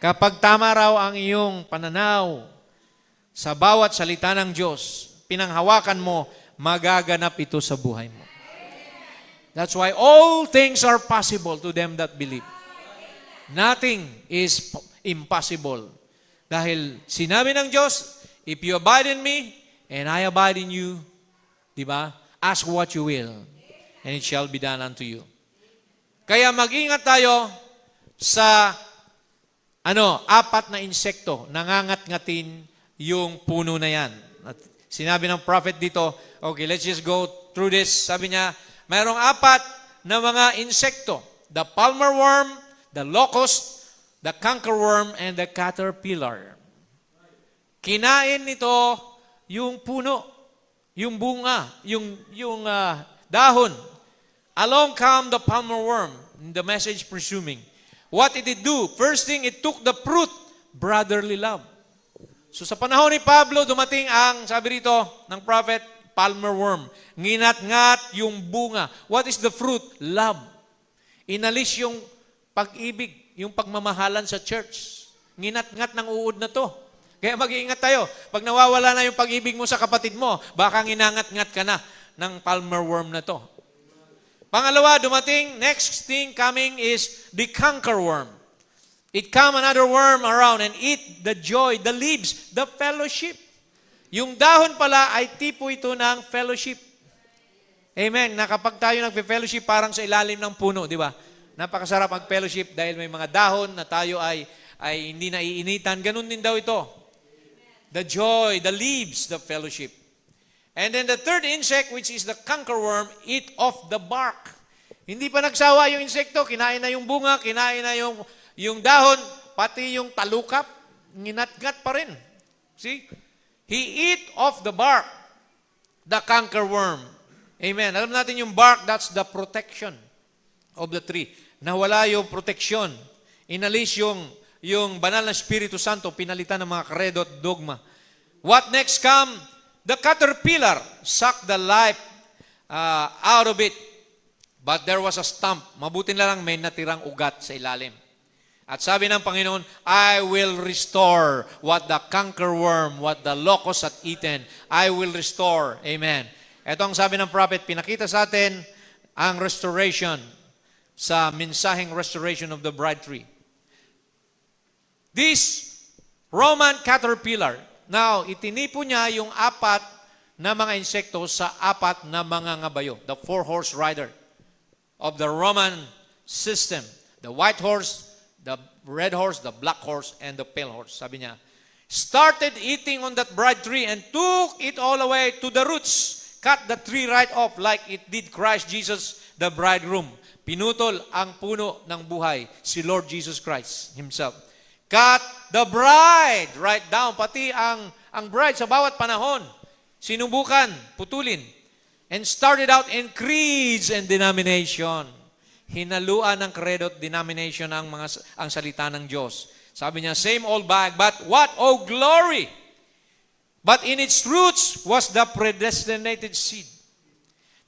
Kapag tama raw ang iyong pananaw sa bawat salita ng Diyos, pinanghawakan mo, magaganap ito sa buhay mo. That's why all things are possible to them that believe. Nothing is impossible. Dahil sinabi ng Diyos, if you abide in me, and I abide in you, di ba? Ask what you will, and it shall be done unto you. Kaya mag-ingat tayo sa apat na insekto, nangangat-ngatin yung puno na yan. At sinabi ng prophet dito, okay, let's just go through this. Sabi niya, mayroong apat na mga insekto. The palmer worm, the locust, the cankerworm, and the caterpillar. Kinain nito yung puno, yung bunga, yung dahon. Along come the palmer worm, the message presuming. What did it do? First thing, it took the fruit, brotherly love. So sa panahon ni Pablo, dumating ang, sabi rito ng prophet, palmer worm. Nginat-ngat yung bunga. What is the fruit? Love. Inalis yung pag-ibig, yung pagmamahalan sa church. Nginat-ngat ng uod na to. Kaya mag-iingat tayo. Pag nawawala na yung pag-ibig mo sa kapatid mo, baka nginangat-ngat ka na ng palmer worm na to. Pangalawa, dumating, next thing coming is the cankerworm. It come another worm around and eat the joy, the leaves, the fellowship. Yung dahon pala ay tipo ito ng fellowship. Amen. Na kapag tayo nagpe-fellowship parang sa ilalim ng puno, di ba? Napakasarap mag-fellowship dahil may mga dahon na tayo ay hindi naiinitan. Ganun din daw ito. The joy, the leaves, the fellowship. And then the third insect, which is the cankerworm, eat off the bark. Hindi pa nagsawa yung insekto, kinain na yung bunga, kinain na yung dahon, pati yung talukap, nginat-ngat pa rin. See? He eat off the bark, the cankerworm. Amen. Alam natin yung bark, that's the protection of the tree. Nawala yung protection. Inalis yung banal na Espiritu Santo, pinalitan ng mga kredo at dogma. What next come? The caterpillar sucked the life out of it. But there was a stump. Mabuti na lang may natirang ugat sa ilalim. At sabi ng Panginoon, I will restore what the cankerworm, what the locust had eaten. I will restore. Amen. Ito ang sabi ng prophet, pinakita sa atin ang restoration sa mensaheng restoration of the bride tree. This Roman caterpillar, now, itinipo niya yung apat na mga insekto sa apat na mga ngabayo. The 4-horse rider of the Roman system. The white horse, the red horse, the black horse, and the pale horse. Sabi niya, started eating on that bride tree and took it all away to the roots. Cut the tree right off like it did Christ Jesus, the bridegroom. Pinutol ang puno ng buhay, si Lord Jesus Christ Himself. Cut the bride right down. Pati ang bride sa bawat panahon, sinubukan, putulin. And started out in creeds and denomination. Hinaluan ng credo at denomination ang salita ng Diyos. Sabi niya, same old bag, but what, oh glory! But in its roots was the predestinated seed.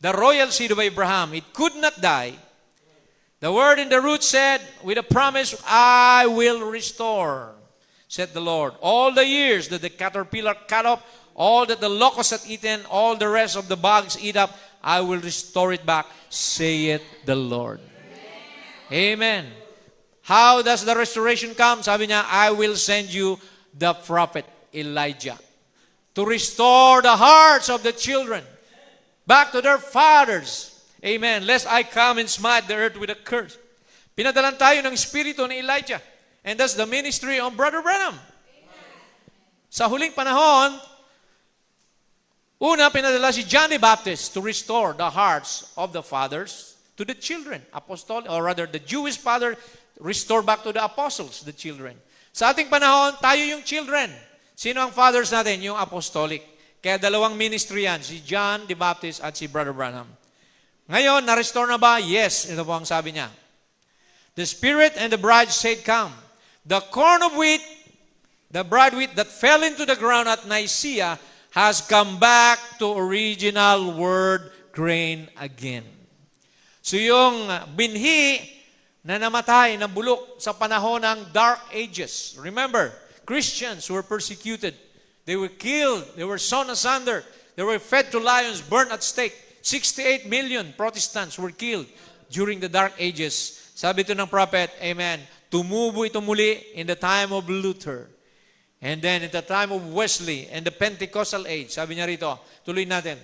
The royal seed of Abraham. It could not die. The word in the root said, with a promise, I will restore, said the Lord. All the years that the caterpillar cut up, all that the locust had eaten, all the rest of the bugs eat up, I will restore it back, saith the Lord. Amen. How does the restoration come? Sabi niya, I will send you the prophet Elijah to restore the hearts of the children back to their fathers. Amen. Lest I come and smite the earth with a curse. Pinadalan tayo ng Espiritu ni Elijah. And that's the ministry of Brother Branham. Sa huling panahon, una, pinadala si John the Baptist to restore the hearts of the fathers to the children. Apostolic, or rather, the Jewish father restore back to the apostles, the children. Sa ating panahon, tayo yung children. Sino ang fathers natin? Yung apostolic. Kaya dalawang ministry yan, si John the Baptist at si Brother Branham. Ngayon, na-restore na ba? Yes. Ito po ang sabi niya. The Spirit and the bride said, come. The corn of wheat, the bride wheat that fell into the ground at Nicaea has come back to original word grain again. So yung binhi na namatay, na bulok sa panahon ng Dark Ages. Remember, Christians were persecuted. They were killed. They were sawn asunder. They were fed to lions, burned at stake. 68 million Protestants were killed during the Dark Ages. Sabi ito ng prophet, amen, tumubo ito muli in the time of Luther. And then in the time of Wesley and the Pentecostal age. Sabi niya rito, tuloy natin.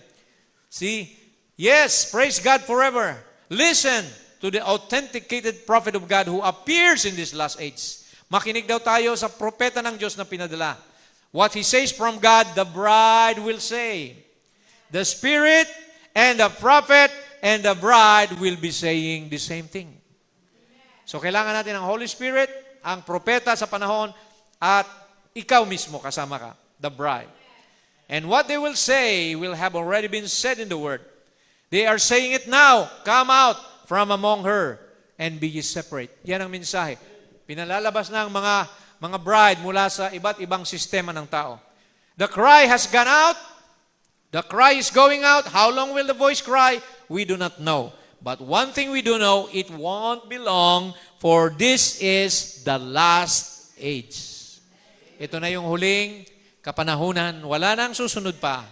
See, yes, praise God forever. Listen to the authenticated prophet of God who appears in this last age. Makinig daw tayo sa propeta ng Diyos na pinadala. What he says from God, the bride will say. The Spirit and the prophet and the bride will be saying the same thing. So kailangan natin ang Holy Spirit, ang propeta sa panahon, at ikaw mismo kasama ka, the bride. And what they will say will have already been said in the Word. They are saying it now. Come out from among her and be ye separate. Yan ang mensahe. Pinalalabas na ang mga bride mula sa iba't ibang sistema ng tao. The cry has gone out. The cry is going out. How long will the voice cry? We do not know. But one thing we do know, it won't be long, for this is the last age. Ito na yung huling kapanahunan. Wala nang susunod pa.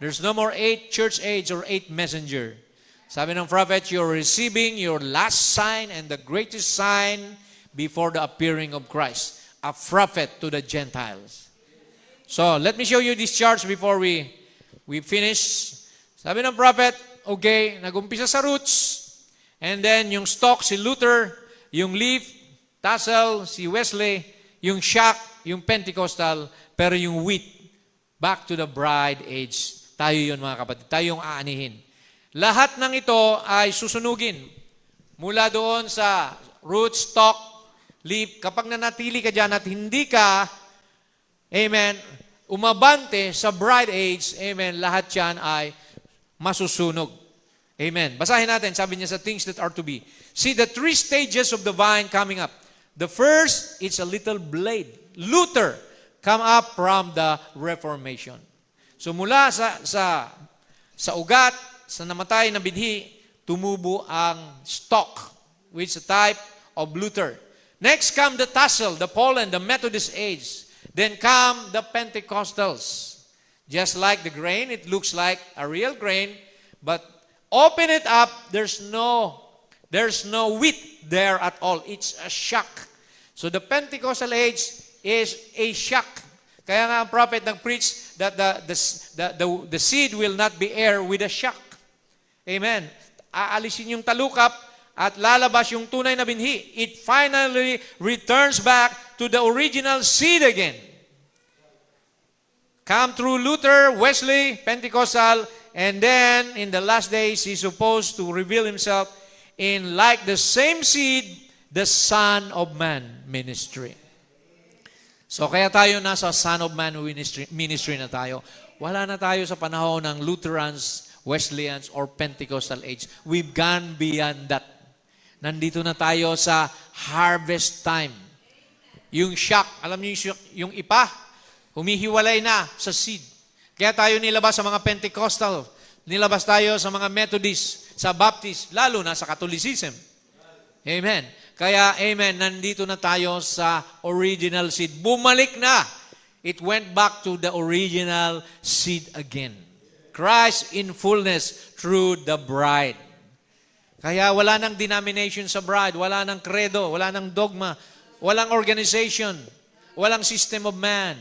There's no more 8 church age or 8 messenger. Sabi ng prophet, you're receiving your last sign and the greatest sign before the appearing of Christ. A prophet to the Gentiles. So, let me show you this chart before we finish. Sabi ng prophet, okay, nagumpisa sa roots. And then, yung stalk, si Luther. Yung leaf, tassel, si Wesley. Yung shock, yung Pentecostal. Pero yung wheat, back to the bride age. Tayo yun mga kapatid. Tayo yung aanihin. Lahat ng ito ay susunugin. Mula doon sa root, stalk, leaf. Kapag nanatili ka dyan at hindi ka, amen, umabante sa bride age, amen, lahat yan ay masusunog. Amen. Basahin natin, sabi niya sa things that are to be. See the 3 stages of the vine coming up. The first, it's a little blade. Luther come up from the Reformation. So mula sa ugat, sa namatay na binhi, tumubo ang stalk, which is a type of Luther. Next come the tassel, the pollen, the Methodist age. Then come the Pentecostals. Just like the grain, it looks like a real grain, but open it up, there's no wheat there at all. It's a shock. So the Pentecostal age is a shock. Kaya nga ang prophet nag-preach that the seed will not be air with a shock. Amen. Aalisin yung talukap at lalabas yung tunay na binhi. It finally returns back to the original seed again. Come through Luther, Wesley, Pentecostal, and then in the last days, he's supposed to reveal himself in like the same seed, the Son of Man ministry. So kaya tayo nasa Son of Man ministry na tayo. Wala na tayo sa panahon ng Lutherans, Wesleyans, or Pentecostal age. We've gone beyond that. Nandito na tayo sa harvest time. Yung shock, alam niyo yung ipa, humihiwalay na sa seed. Kaya tayo nilabas sa mga Pentecostal, nilabas tayo sa mga Methodist, sa Baptist, lalo na sa Catholicism. Amen. Kaya, amen, nandito na tayo sa original seed. Bumalik na. It went back to the original seed again. Christ in fullness through the bride. Kaya wala nang denomination sa bride, wala nang credo, wala nang dogma, walang organization, walang system of man,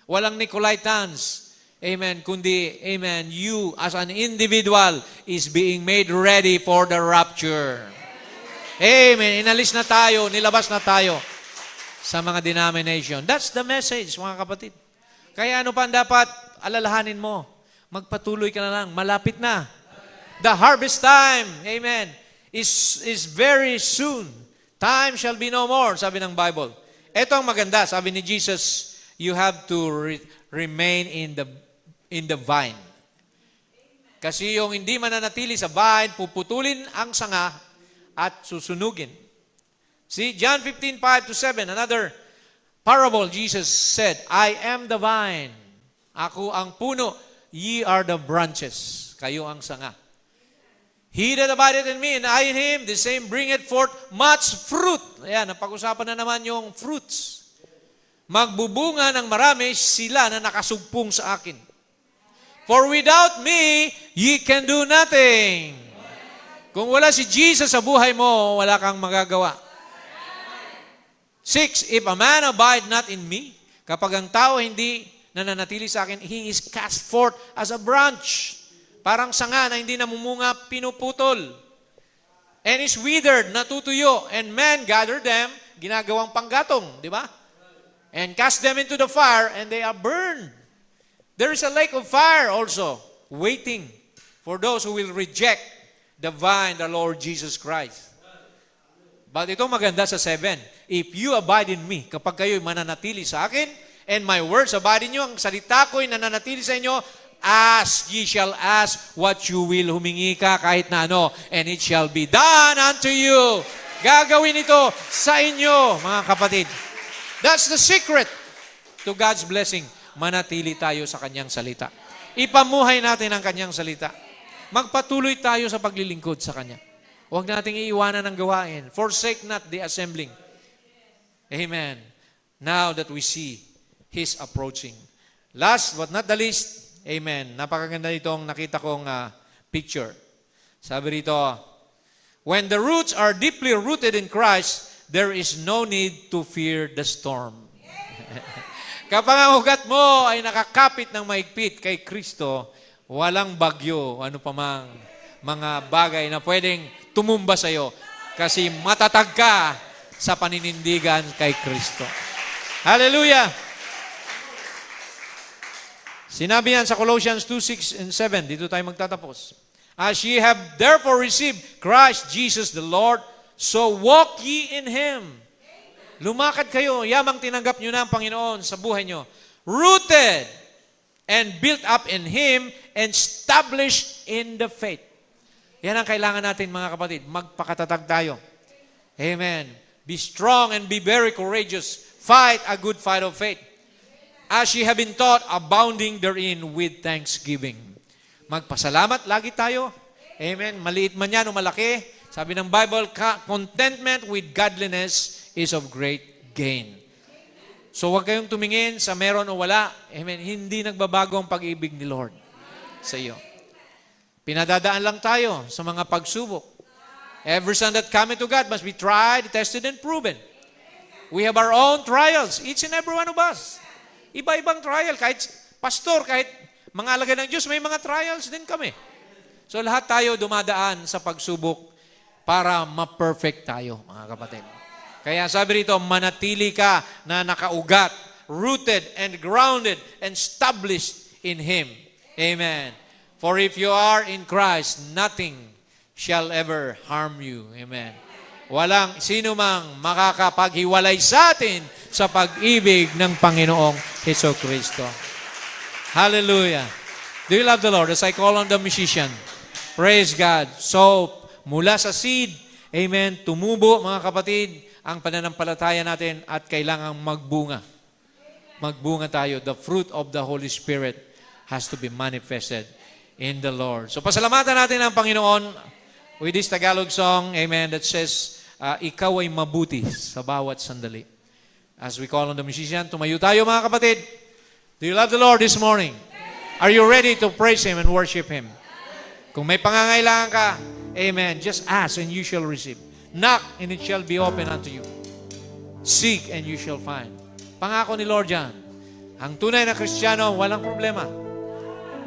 walang Nicolaitans. Amen. Kundi, amen, you as an individual is being made ready for the rapture. Amen. Inalis na tayo, nilabas na tayo sa mga denomination. That's the message, mga kapatid. Kaya ano pa ang dapat alalahanin mo? Magpatuloy ka na lang. Malapit na. The harvest time, amen, is very soon. Time shall be no more, sabi ng Bible. Ito ang maganda, sabi ni Jesus, you have to remain in the vine. Kasi yung hindi mananatili sa vine, puputulin ang sanga at susunugin. See, John 15:5-7, another parable, Jesus said, I am the vine. Ako ang puno, ye are the branches. Kayo ang sanga. He that abideth in me and I in him, the same bringeth forth much fruit. Ayan, napag-usapan na naman yung fruits. Magbubunga ng marami sila na nakasugpong sa akin. For without me, ye can do nothing. Kung wala si Jesus sa buhay mo, wala kang magagawa. 6, if a man abide not in me, kapag ang tao hindi nananatili sa akin, he is cast forth as a branch. Parang sanga na hindi namumunga, pinuputol. And is withered, natutuyo. And men gather them, ginagawang panggatong, di ba? And cast them into the fire, and they are burned. There is a lake of fire also, waiting for those who will reject the vine, the Lord Jesus Christ. But ito maganda sa 7. If you abide in me, kapag kayo'y mananatili sa akin, and my words abide in you, ang salita ko'y nananatili sa inyo, ask, ye shall ask what you will. Humingi ka kahit na ano, and it shall be done unto you. Gagawin ito sa inyo, mga kapatid. That's the secret to God's blessing. Manatili tayo sa Kanyang salita. Ipamuhay natin ang Kanyang salita. Magpatuloy tayo sa paglilingkod sa Kanya. Huwag nating iiwanan ang gawain. Forsake not the assembling. Amen. Now that we see His approaching. Last but not the least, amen, napakaganda itong nakita kong picture. Sabi rito, when the roots are deeply rooted in Christ, there is no need to fear the storm. Kapag ang ugat mo ay nakakapit ng maigpit kay Kristo, walang bagyo, ano pa mang mga bagay na pwedeng tumumba sa iyo kasi matatag ka sa paninindigan kay Kristo. Hallelujah! Sinabi yan sa Colossians 2:6 and 7. Dito tayo magtatapos. As ye have therefore received Christ Jesus the Lord, so walk ye in Him. Lumakad kayo, yamang tinanggap nyo na ang Panginoon sa buhay nyo. Rooted and built up in Him and established in the faith. Yan ang kailangan natin, mga kapatid. Magpakatatag tayo. Amen. Be strong and be very courageous. Fight a good fight of faith. As ye have been taught, abounding therein with thanksgiving. Magpasalamat lagi tayo. Amen. Maliit man yan o malaki. Sabi ng Bible, contentment with godliness is of great gain. So huwag kayong tumingin sa meron o wala. Amen. Hindi nagbabago ang pag-ibig ni Lord sa iyo. Pinadadaan lang tayo sa mga pagsubok. Every son that cometh to God must be tried, tested, and proven. We have our own trials, each and every one of us. Iba-ibang trial. Kahit pastor, kahit mga alagad ng Diyos, may mga trials din kami. So lahat tayo dumadaan sa pagsubok para ma-perfect tayo, mga kapatid. Kaya sabi rito, manatili ka na nakaugat, rooted and grounded and established in Him. Amen. For if you are in Christ, nothing shall ever harm you. Amen. Walang sino mang makakapaghiwalay sa atin sa pag-ibig ng Panginoong Hesukristo. Hallelujah. Do you love the Lord? As I call on the musician, praise God. So, mula sa seed, amen, tumubo, mga kapatid, ang pananampalataya natin at kailangang magbunga. Magbunga tayo. The fruit of the Holy Spirit has to be manifested in the Lord. So, pasalamatan natin ang Panginoon with this Tagalog song, amen, that says, ikaw ay mabuti sa bawat sandali. As we call on the musician, tumayo tayo, mga kapatid. Do you love the Lord this morning? Are you ready to praise Him and worship Him? Kung may pangangailangan ka, amen, just ask and you shall receive. Knock and it shall be open unto you. Seek and you shall find. Pangako ni Lord yan. Ang tunay na Kristiyano, walang problema.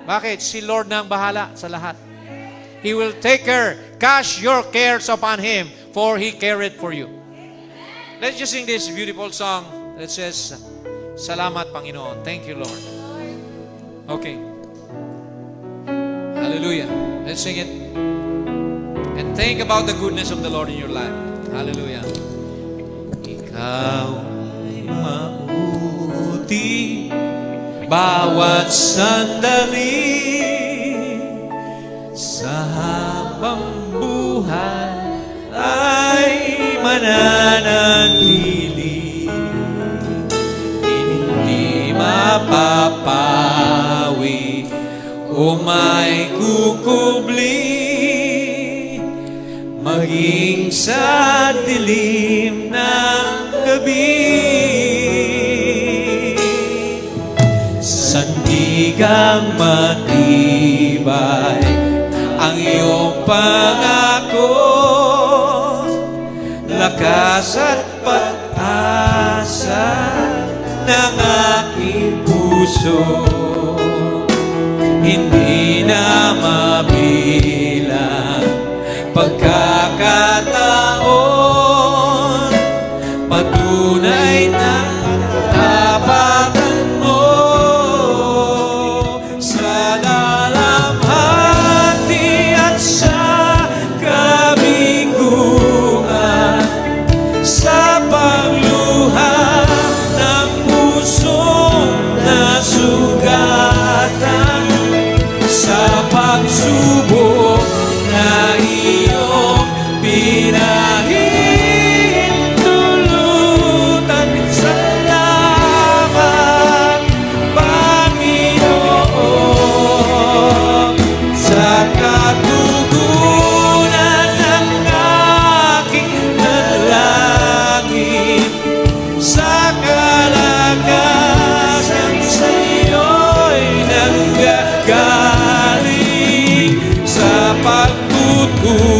Bakit? Si Lord na ang bahala sa lahat. He will take care. Cast your cares upon Him, for He careth for you. Let's just sing this beautiful song that says, Salamat, Panginoon. Thank you, Lord. Okay. Hallelujah. Let's sing it. And think about the goodness of the Lord in your life. Hallelujah. Ikaw ay mabuti bawat sandali sa habang buhay ay mananatili. Hindi mapapawi o may kukubli maging sa dilim ng gabi. Sandigang matibay ang iyong pangako, lakas at pag-asa ng aking puso. Hindi na mabilang pagkakataon, patunay na tapakan mo. Sa dalamhati at sa kabiguan, sa pagluha ng pusong nasugatan, sa pagsubok na iyong pinahintulutan. Salamat, Panginoon, sa katugunan ng aking dalangin, sa kalagasan sa iyo'y nanggagaling, sa pagtutunan